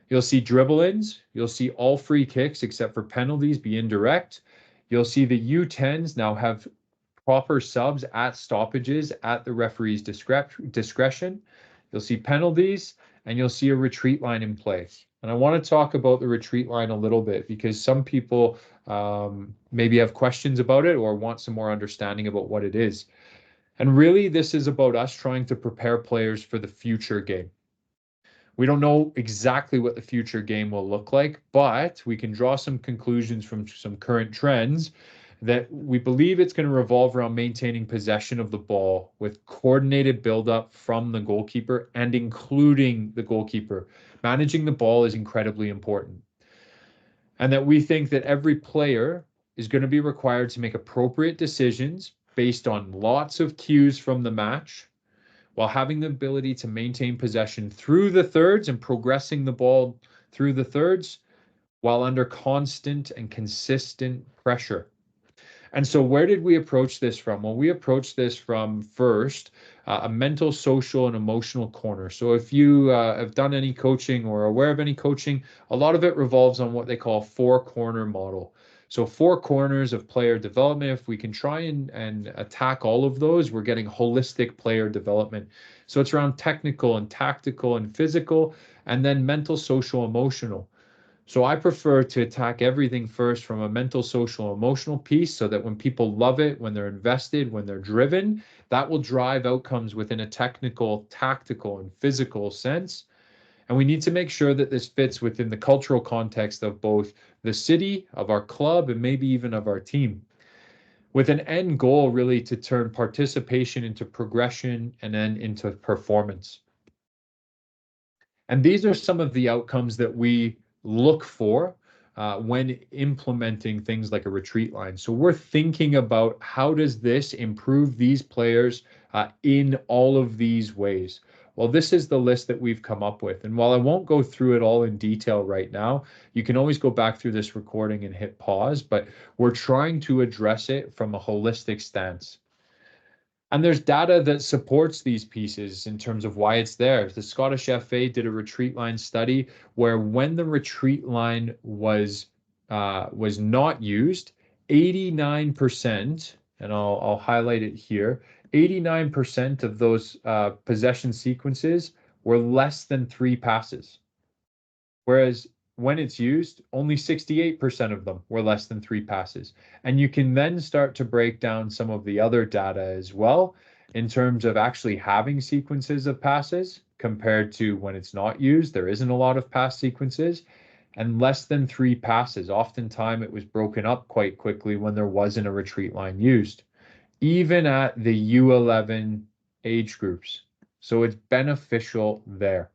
You'll see dribble-ins. You'll see all free kicks except for penalties be indirect. You'll see the U10s now have proper subs at stoppages at the referee's discretion. You'll see penalties and you'll see a retreat line in place. And I want to talk about the retreat line a little bit because some people maybe have questions about it or want some more understanding about what it is. And really, this is about us trying to prepare players for the future game. We don't know exactly what the future game will look like, but we can draw some conclusions from some current trends that we believe it's going to revolve around maintaining possession of the ball with coordinated buildup from the goalkeeper and including the goalkeeper. Managing the ball is incredibly important. and that we think that every player is going to be required to make appropriate decisions based on lots of cues from the match, while having the ability to maintain possession through the thirds and progressing the ball through the thirds while under constant and consistent pressure. And so, where did we approach this from? Well, we approached this from first a mental, social, and emotional corner. So, if you have done any coaching or are aware of any coaching, a lot of it revolves on what they call four-corner model. So, four corners of player development. If we can try and attack all of those, we're getting holistic player development. So, it's around technical and tactical and physical, and then mental, social, emotional. So I prefer to attack everything first from a mental, social, emotional piece so that when people love it, when they're invested, when they're driven, that will drive outcomes within a technical, tactical, and physical sense. And we need to make sure that this fits within the cultural context of both the city, of our club, and maybe even of our team, with an end goal really to turn participation into progression and then into performance. And these are some of the outcomes that we look for when implementing things like a retreat line. So we're thinking about how does this improve these players in all of these ways. Well, this is the list that we've come up with. And while I won't go through it all in detail right now, you can always go back through this recording and hit pause, but we're trying to address it from a holistic stance. And there's data that supports these pieces in terms of why it's there. The Scottish FA did a retreat line study where when the retreat line was not used, 89%, and I'll highlight it here, 89% of those possession sequences were less than 3 passes. Whereas when it's used, only 68% of them were less than 3 passes. And you can then start to break down some of the other data as well in terms of actually having sequences of passes compared to when it's not used. There isn't a lot of pass sequences and less than 3 passes. Oftentimes it was broken up quite quickly when there wasn't a retreat line used, even at the U11 age groups. So it's beneficial there.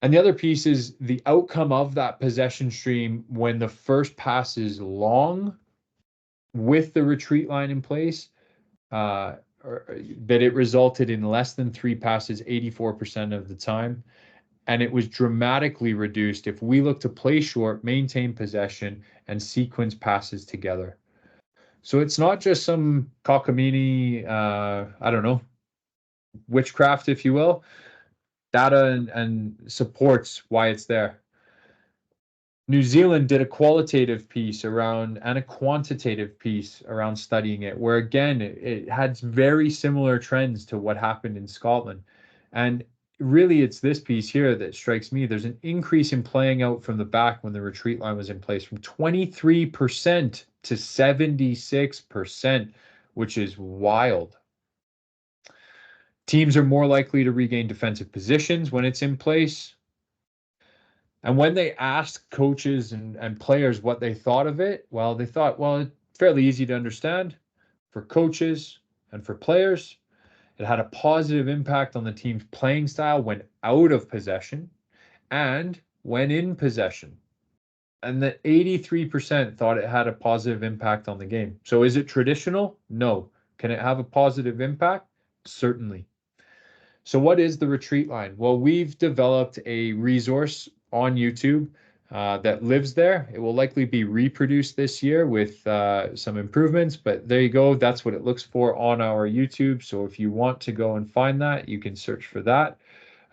And the other piece is the outcome of that possession stream when the first pass is long with the retreat line in place, that it resulted in less than 3 passes 84% of the time. And it was dramatically reduced if we look to play short, maintain possession, and sequence passes together. So it's not just some cockamamie, I don't know, witchcraft, if you will. Data and supports why it's there. New Zealand did a qualitative piece around and a quantitative piece around studying it, where again, it had very similar trends to what happened in Scotland. And really, it's this piece here that strikes me. There's an increase in playing out from the back when the retreat line was in place from 23% to 76%, which is wild. Teams are more likely to regain defensive positions when it's in place. And when they asked coaches and players what they thought of it, well, they thought, well, it's fairly easy to understand for coaches and for players. It had a positive impact on the team's playing style when out of possession and when in possession. And that 83% thought it had a positive impact on the game. So is it traditional? No. Can it have a positive impact? Certainly. So what is the retreat line? Well, we've developed a resource on YouTube that lives there. It will likely be reproduced this year with some improvements, but there you go. That's what it looks for on our YouTube. So if you want to go and find that, you can search for that.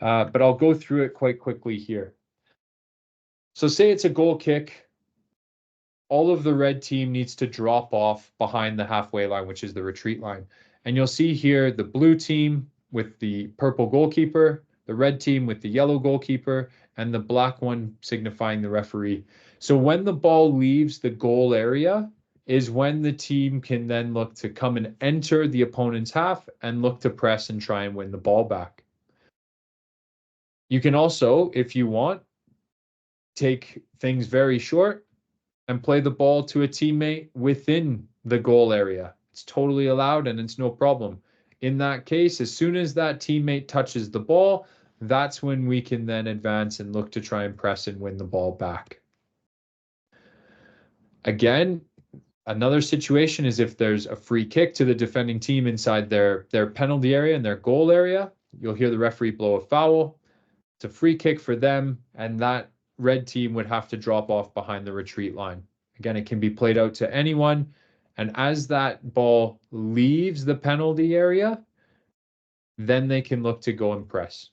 But I'll go through it quite quickly here. So say it's a goal kick. All of the red team needs to drop off behind the halfway line, which is the retreat line. And you'll see here the blue team with the purple goalkeeper, the red team with the yellow goalkeeper, and the black one signifying the referee. So when the ball leaves the goal area is when the team can then look to come and enter the opponent's half and look to press and try and win the ball back. You can also, if you want, take things very short and play the ball to a teammate within the goal area. It's totally allowed and it's no problem. In that case, as soon as that teammate touches the ball, that's when we can then advance and look to try and press and win the ball back. Again, another situation is if there's a free kick to the defending team inside their penalty area and their goal area, you'll hear the referee blow a foul. It's a free kick for them, and that red team would have to drop off behind the retreat line. Again, it can be played out to anyone, and as that ball leaves the penalty area, then they can look to go and press.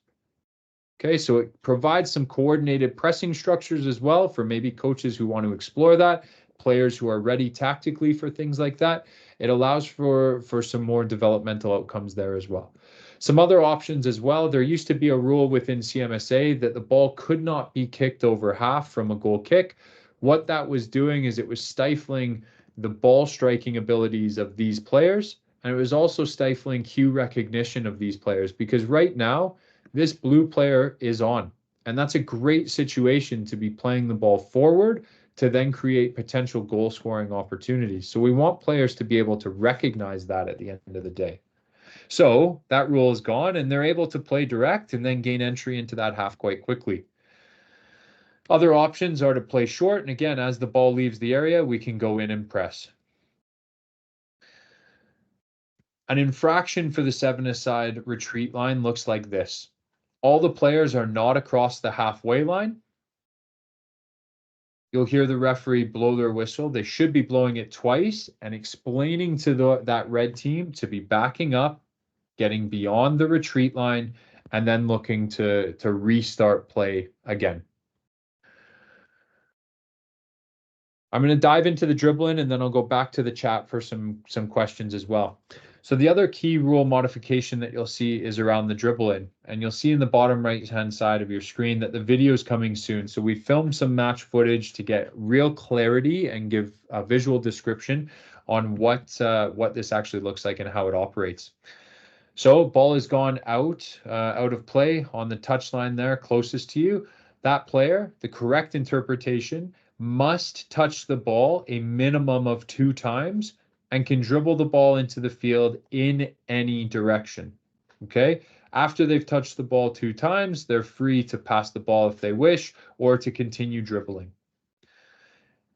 Okay, so it provides some coordinated pressing structures as well for maybe coaches who want to explore that, players who are ready tactically for things like that. It allows for some more developmental outcomes there as well. Some other options as well. There used to be a rule within CMSA that the ball could not be kicked over half from a goal kick. What that was doing is it was stifling the ball striking abilities of these players, and it was also stifling cue recognition of these players, because right now this blue player is on, and that's a great situation to be playing the ball forward to then create potential goal scoring opportunities. So we want players to be able to recognize that at the end of the day. So that rule is gone, and they're able to play direct and then gain entry into that half quite quickly. Other options are to play short, and again, as the ball leaves the area, we can go in and press. An infraction for the 7-a-side retreat line looks like this. All the players are not across the halfway line. You'll hear the referee blow their whistle. They should be blowing it twice and explaining to that red team to be backing up, getting beyond the retreat line, and then looking to restart play again. I'm going to dive into the dribbling, and then I'll go back to the chat for some questions as well. So the other key rule modification that you'll see is around the dribbling, and you'll see in the bottom right-hand side of your screen that the video is coming soon. So we filmed some match footage to get real clarity and give a visual description on what this actually looks like and how it operates. So ball has gone out of play on the touchline there closest to you. That player, the correct interpretation, must touch the ball a minimum of 2 times and can dribble the ball into the field in any direction. Okay? After they've touched the ball 2 times, they're free to pass the ball if they wish or to continue dribbling.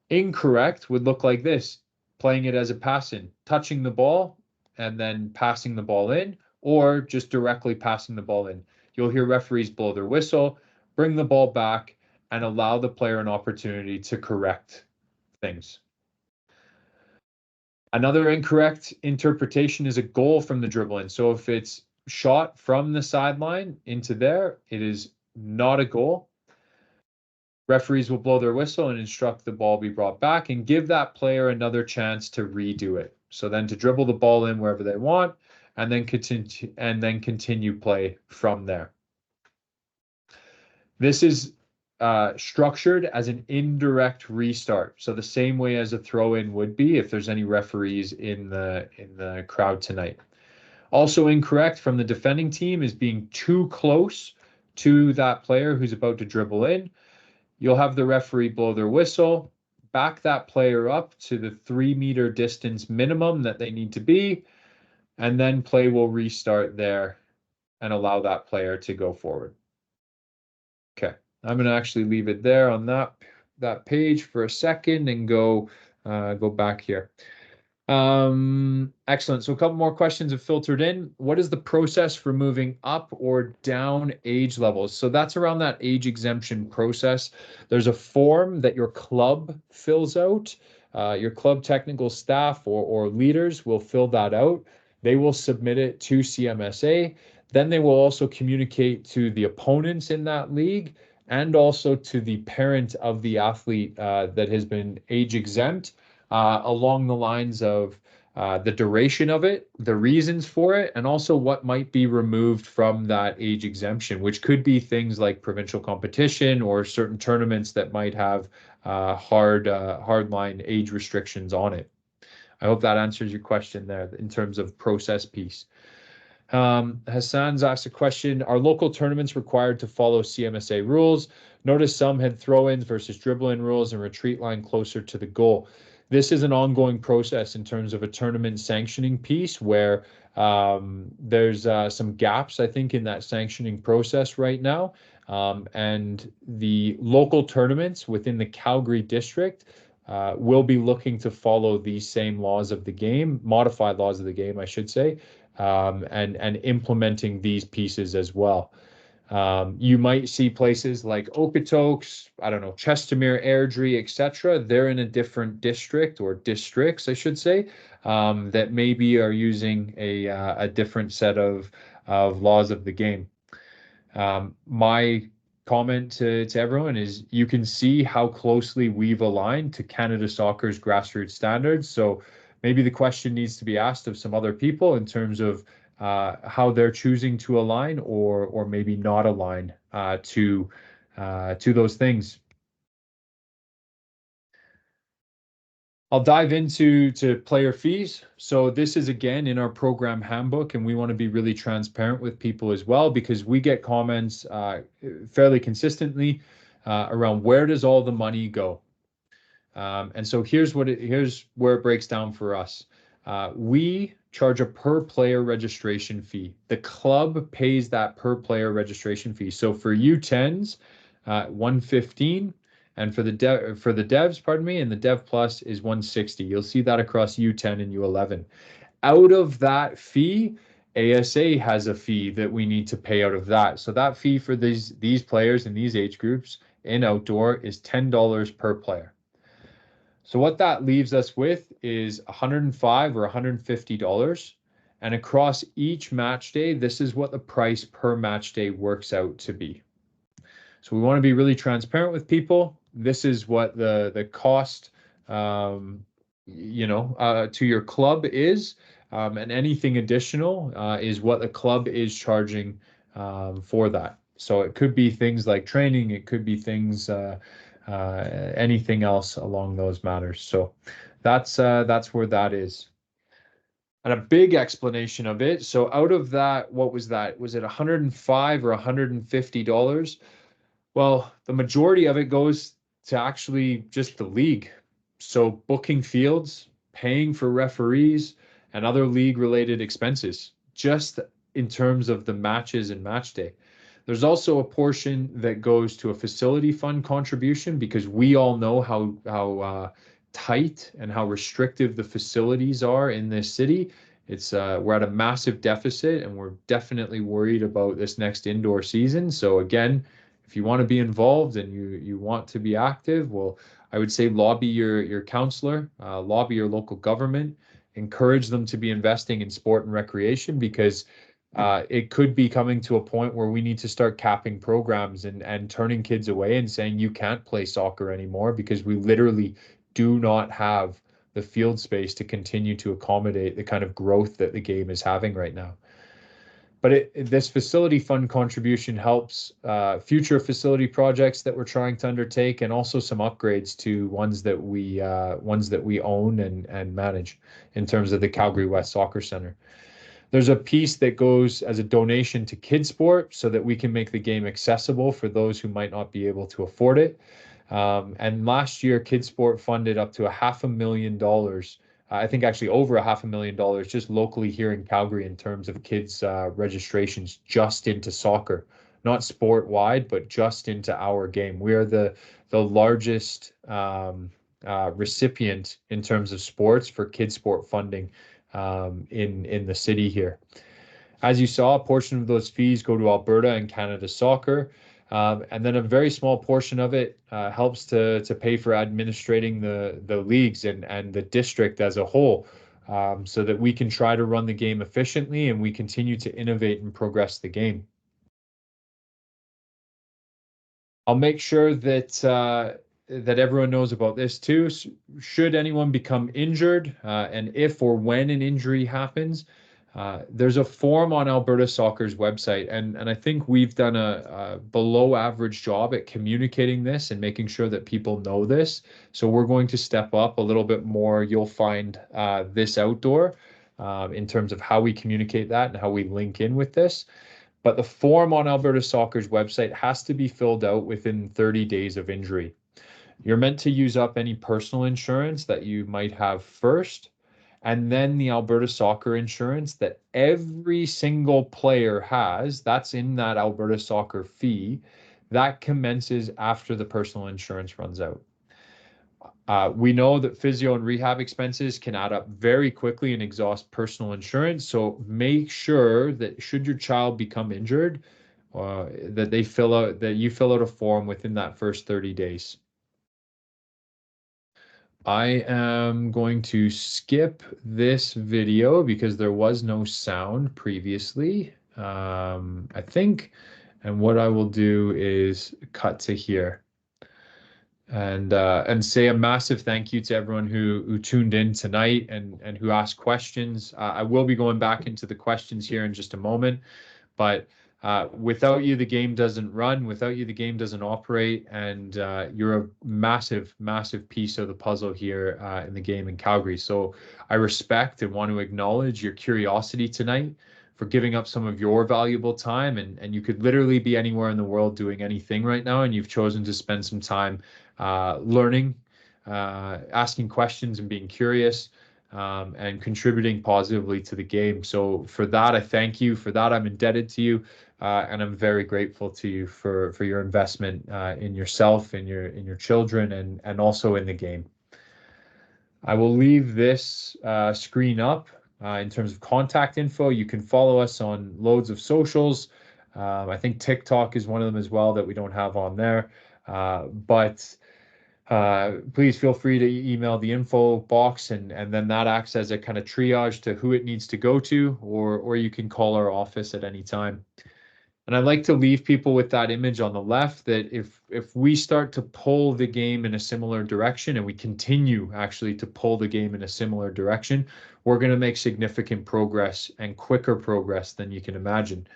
Incorrect would look like this: playing it as a pass in, touching the ball and then passing the ball in, or just directly passing the ball in. You'll hear referees blow their whistle, bring the ball back, and allow the player an opportunity to correct things. Another incorrect interpretation is a goal from the dribbling. So if it's shot from the sideline into there, it is not a goal. Referees will blow their whistle and instruct the ball be brought back and give that player another chance to redo it. So then to dribble the ball in wherever they want, and then continue play from there. This is structured as an indirect restart, so the same way as a throw-in would be if there's any referees in the crowd tonight. Also incorrect from the defending team is being too close to that player who's about to dribble in. You'll have the referee blow their whistle, back that player up to the 3-meter distance minimum that they need to be, and then play will restart there and allow that player to go forward. Okay, I'm going to actually leave it there on that page for a second and go back here. Excellent. So a couple more questions have filtered in. What is the process for moving up or down age levels? So that's around that age exemption process. There's a form that your club fills out. Your club technical staff or leaders will fill that out. They will submit it to CMSA. Then they will also communicate to the opponents in that league and also to the parent of the athlete that has been age exempt, along the lines of the duration of it, the reasons for it, and also what might be removed from that age exemption, which could be things like provincial competition or certain tournaments that might have hardline age restrictions on it. I hope that answers your question there in terms of process piece. Hassan's asked a question: are local tournaments required to follow CMSA rules? Notice some had throw-ins versus dribble-in rules and retreat line closer to the goal. This is an ongoing process in terms of a tournament sanctioning piece where there's some gaps, I think, in that sanctioning process right now. And the local tournaments within the Calgary district will be looking to follow these same laws of the game, modified laws of the game, I should say, and implementing these pieces as well. You might see places like Okotoks, I don't know, Chestermere, Airdrie, etc. They're in a different district or districts, I should say, that maybe are using a different set of laws of the game. My comment to everyone is you can see how closely we've aligned to Canada Soccer's grassroots standards. So maybe the question needs to be asked of some other people in terms of how they're choosing to align or maybe not align to those things. I'll dive into player fees. So this is again in our program handbook, and we want to be really transparent with people as well because we get comments fairly consistently around where does all the money go. And so here's where it breaks down for us. We charge a per player registration fee. The club pays that per player registration fee. So for U10s, 115, and for the devs, pardon me, and the Dev Plus is 160. You'll see that across U10 and U11. Out of that fee, ASA has a fee that we need to pay out of that. So that fee for these players in these age groups in outdoor is $10 per player. So what that leaves us with is $105 or $150. And across each match day, this is what the price per match day works out to be. So we want to be really transparent with people. This is what the cost, to your club is, and anything additional is what the club is charging for that. So it could be things like training, it could be things, anything else along those matters. So that's where that is. And a big explanation of it. So out of that, what was that? Was it $105 or $150? Well, the majority of it goes to actually just the league. So booking fields, paying for referees, and other league-related expenses, just in terms of the matches and match day. There's also a portion that goes to a facility fund contribution because we all know how tight and how restrictive the facilities are in this city. It's we're at a massive deficit, and we're definitely worried about this next indoor season. So again, if you want to be involved and you want to be active, well, I would say lobby your counselor, lobby your local government, encourage them to be investing in sport and recreation because it could be coming to a point where we need to start capping programs and turning kids away and saying you can't play soccer anymore because we literally do not have the field space to continue to accommodate the kind of growth that the game is having right now. But this facility fund contribution helps future facility projects that we're trying to undertake, and also some upgrades to ones that we own and manage in terms of the Calgary West Soccer Center. There's a piece that goes as a donation to Kidsport so that we can make the game accessible for those who might not be able to afford it. And last year, Kidsport funded up to $500,000. I think actually over $500,000 just locally here in Calgary in terms of kids registrations just into soccer, not sport wide, but just into our game. We are the largest recipient in terms of sports for kids sport funding in the city here. As you saw, a portion of those fees go to Alberta and Canada Soccer. And then a very small portion of it helps to pay for administrating the leagues and the district as a whole, so that we can try to run the game efficiently and we continue to innovate and progress the game. I'll make sure that everyone knows about this too. Should anyone become injured, and if or when an injury happens, there's a form on Alberta Soccer's website, and I think we've done a below average job at communicating this and making sure that people know this. So we're going to step up a little bit more. You'll find this outdoor in terms of how we communicate that and how we link in with this. But the form on Alberta Soccer's website has to be filled out within 30 days of injury. You're meant to use up any personal insurance that you might have first, and then the Alberta Soccer insurance that every single player has, that's in that Alberta Soccer fee, that commences after the personal insurance runs out. We know that physio and rehab expenses can add up very quickly and exhaust personal insurance. So make sure that should your child become injured, that you fill out a form within that first 30 days. I am going to skip this video because there was no sound previously, I think. And what I will do is cut to here and say a massive thank you to everyone who tuned in tonight and who asked questions. I will be going back into the questions here in just a moment. But without you, the game doesn't run. Without you, the game doesn't operate. And you're a massive, massive piece of the puzzle here in the game in Calgary. So I respect and want to acknowledge your curiosity tonight, for giving up some of your valuable time. And you could literally be anywhere in the world doing anything right now. And you've chosen to spend some time learning, asking questions and being curious. And contributing positively to the game. So for that, I thank you. For that, I'm indebted to you, and I'm very grateful to you for your investment in yourself, in your children, and also in the game. I will leave this screen up in terms of contact info. You can follow us on loads of socials. I think TikTok is one of them as well that we don't have on there, but. Please feel free to email the info box, and then that acts as a kind of triage to who it needs to go to, or you can call our office at any time. And I'd like to leave people with that image on the left, that if we start to pull the game in a similar direction, and we continue actually to pull the game in a similar direction, we're going to make significant progress and quicker progress than you can imagine.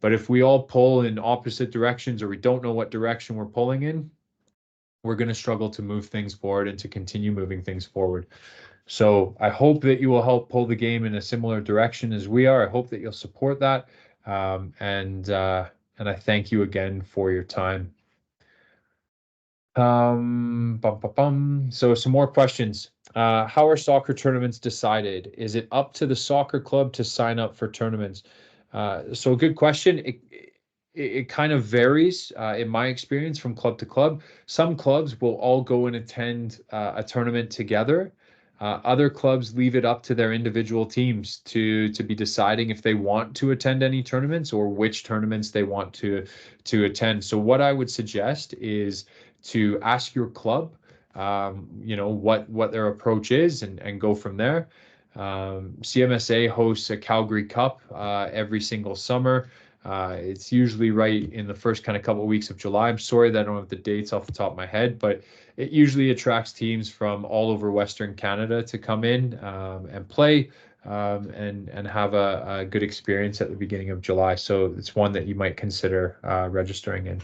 But if we all pull in opposite directions, or we don't know what direction we're pulling in, we're going to struggle to move things forward and to continue moving things forward. So I hope that you will help pull the game in a similar direction as we are. I hope that you'll support that. And I thank you again for your time. So some more questions. How are soccer tournaments decided? Is it up to the soccer club to sign up for tournaments? So good question. It kind of varies in my experience from club to club. Some clubs will all go and attend a tournament together. Other clubs leave it up to their individual teams to be deciding if they want to attend any tournaments or which tournaments they want to attend. So what I would suggest is to ask your club, what their approach is, and go from there. CMSA hosts a Calgary Cup every single summer. It's usually right in the first kind of couple of weeks of July. I'm sorry that I don't have the dates off the top of my head, but it usually attracts teams from all over Western Canada to come in and play and have a good experience at the beginning of July. So it's one that you might consider registering in.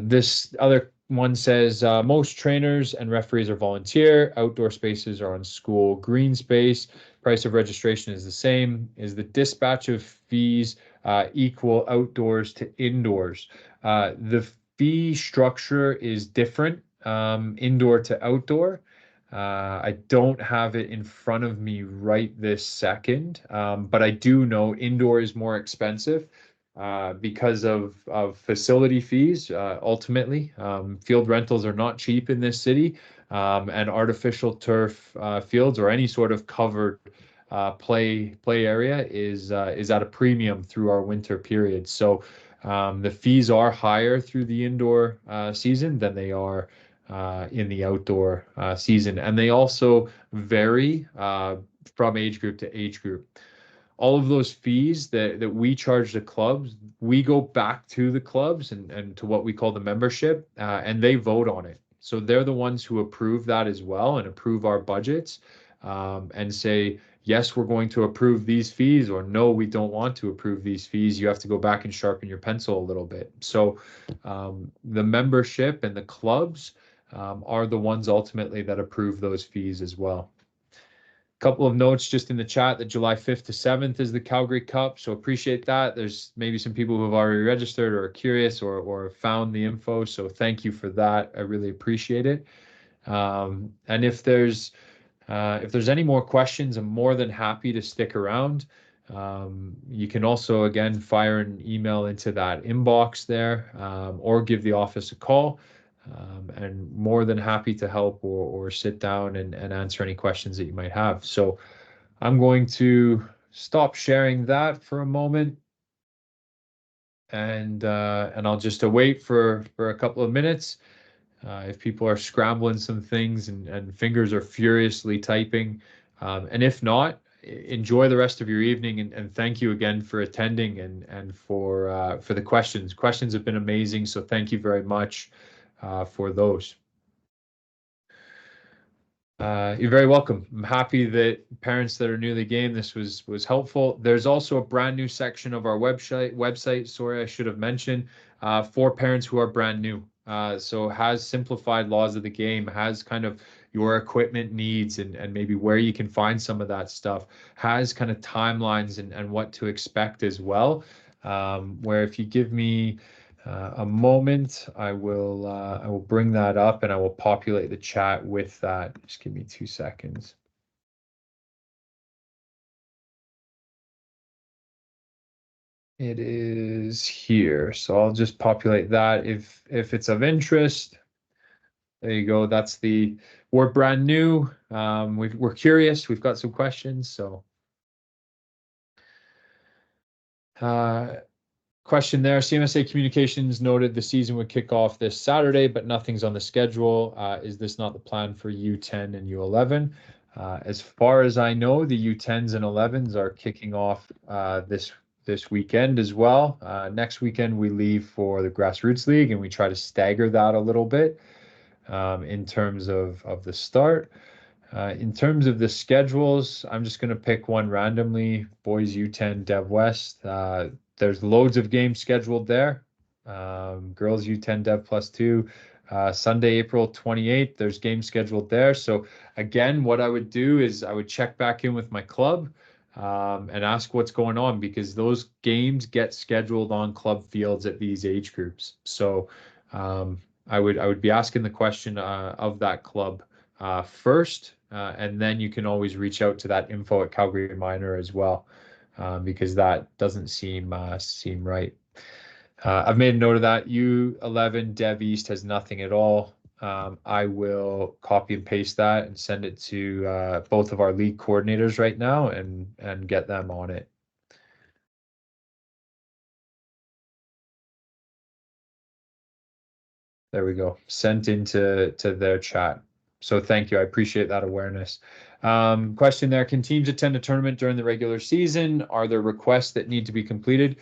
This other one says most trainers and referees are volunteer. Outdoor spaces are on school green space. Price of registration is the same. Is the dispatch of fees equal outdoors to indoors? The fee structure is different indoor to outdoor. I don't have it in front of me right this second, but I do know indoor is more expensive because of facility fees. Ultimately, field rentals are not cheap in this city, and artificial turf fields or any sort of covered play area is at a premium through our winter period. So the fees are higher through the indoor season than they are in the outdoor season, and they also vary from age group to age group. All of those fees that we charge the clubs, we go back to the clubs and to what we call the membership, and they vote on it. So they're the ones who approve that as well and approve our budgets and say, yes, we're going to approve these fees, or no, we don't want to approve these fees. You have to go back and sharpen your pencil a little bit. So the membership and the clubs are the ones ultimately that approve those fees as well. Couple of notes just in the chat that July 5th to 7th is the Calgary Cup. So appreciate that. There's maybe some people who have already registered or are curious or found the info. So thank you for that. I really appreciate it. And if there's any more questions, I'm more than happy to stick around. You can also, again, fire an email into that inbox there or give the office a call. and more than happy to help or sit down and answer any questions that you might have. So I'm going to stop sharing that for a moment, and I'll just await for a couple of minutes. If people are scrambling some things and fingers are furiously typing, and if not, enjoy the rest of your evening, and thank you again for attending and for the questions. Questions have been amazing, so thank you very much for those. You're very welcome. I'm happy that parents that are new to the game, this was helpful. There's also a brand new section of our website. Sorry, I should have mentioned for parents who are brand new. So has simplified laws of the game, has kind of your equipment needs and maybe where you can find some of that stuff, has kind of timelines and what to expect as well. Where if you give me a moment, I will bring that up and I will populate the chat with that. Just give me 2 seconds. It is here, so I'll just populate that if it's of interest. There you go. That's we're brand new. We're curious. We've got some questions. So question there. CMSA Communications noted the season would kick off this Saturday, but nothing's on the schedule. Is this not the plan for U10 and U11? As far as I know, the U10s and 11s are kicking off this weekend as well. Next weekend we leave for the Grassroots League, and we try to stagger that a little bit in terms of the start. In terms of the schedules, I'm just going to pick one randomly. Boys U10 Dev West. There's loads of games scheduled there. Girls U10 Dev +2. Sunday, April 28th, there's games scheduled there. So again, what I would do is I would check back in with my club and ask what's going on, because those games get scheduled on club fields at these age groups. So I would be asking the question of that club first, and then you can always reach out to that info at Calgary Minor as well, because that doesn't seem right. I've made a note of that. U11 Dev East has nothing at all. I will copy and paste that and send it to both of our league coordinators right now and get them on it. There we go. Sent into their chat. So thank you. I appreciate that awareness. Question there. Can teams attend a tournament during the regular season? Are there requests that need to be completed?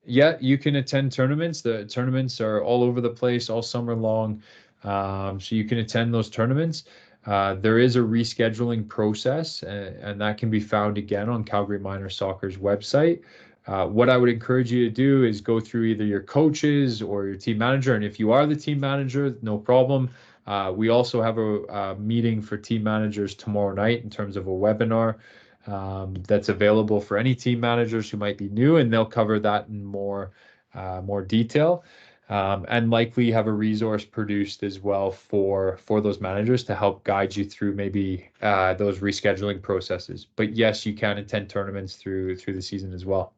Yeah, you can attend tournaments. The tournaments are all over the place all summer long. So you can attend those tournaments. There is a rescheduling process, and that can be found again on Calgary Minor Soccer's website. What I would encourage you to do is go through either your coaches or your team manager. And if you are the team manager, no problem. We also have a meeting for team managers tomorrow night in terms of a webinar that's available for any team managers who might be new, and they'll cover that in more detail. And likely have a resource produced as well for those managers to help guide you through maybe those rescheduling processes. But yes, you can attend tournaments through the season as well.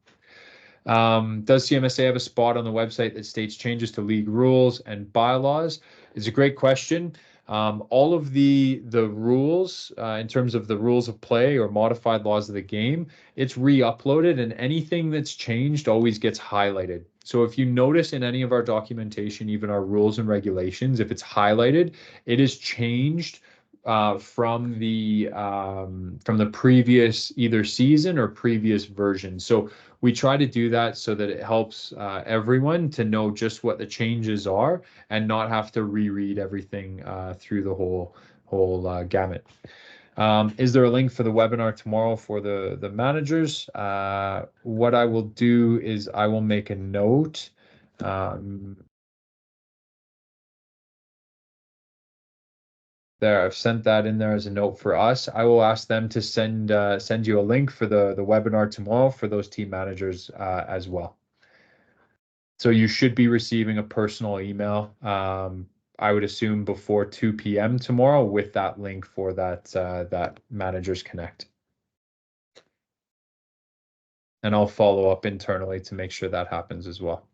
Does CMSA have a spot on the website that states changes to league rules and bylaws? It's a great question. All of the rules, in terms of the rules of play or modified laws of the game, it's re-uploaded, and anything that's changed always gets highlighted. So if you notice in any of our documentation, even our rules and regulations, if it's highlighted, it is changed from the previous either season or previous version. So we try to do that so that it helps everyone to know just what the changes are and not have to reread everything through the whole gamut. Is there a link for the webinar tomorrow for the managers? What I will do is I will make a note. There, I've sent that in there as a note for us. I will ask them to send you a link for the webinar tomorrow for those team managers as well. So you should be receiving a personal email. I would assume before 2 p.m. tomorrow with that link for that Managers Connect. And I'll follow up internally to make sure that happens as well.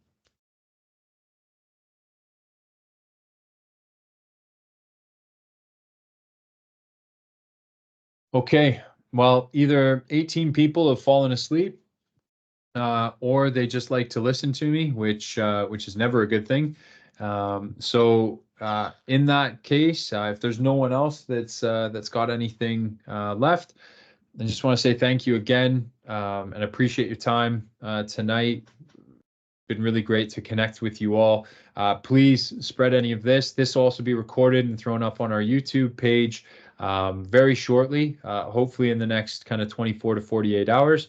Okay, well, either 18 people have fallen asleep, or they just like to listen to me, which is never a good thing. So in that case, if there's no one else that's got anything left, I just want to say thank you again, and appreciate your time tonight. Been really great to connect with you all. Please spread any of this. This will also be recorded and thrown up on our YouTube page very shortly, hopefully in the next kind of 24 to 48 hours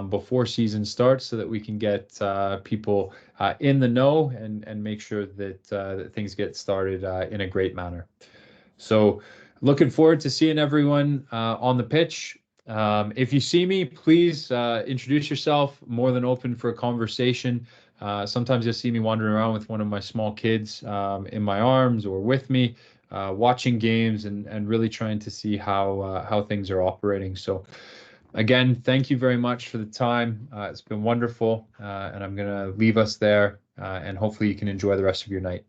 before season starts, so that we can get people in the know and make sure that things get started in a great manner. So looking forward to seeing everyone on the pitch. If you see me, please introduce yourself. More than open for a conversation. Sometimes you'll see me wandering around with one of my small kids in my arms or with me, watching games and really trying to see how things are operating. So again, thank you very much for the time. It's been wonderful, and I'm going to leave us there, and hopefully you can enjoy the rest of your night.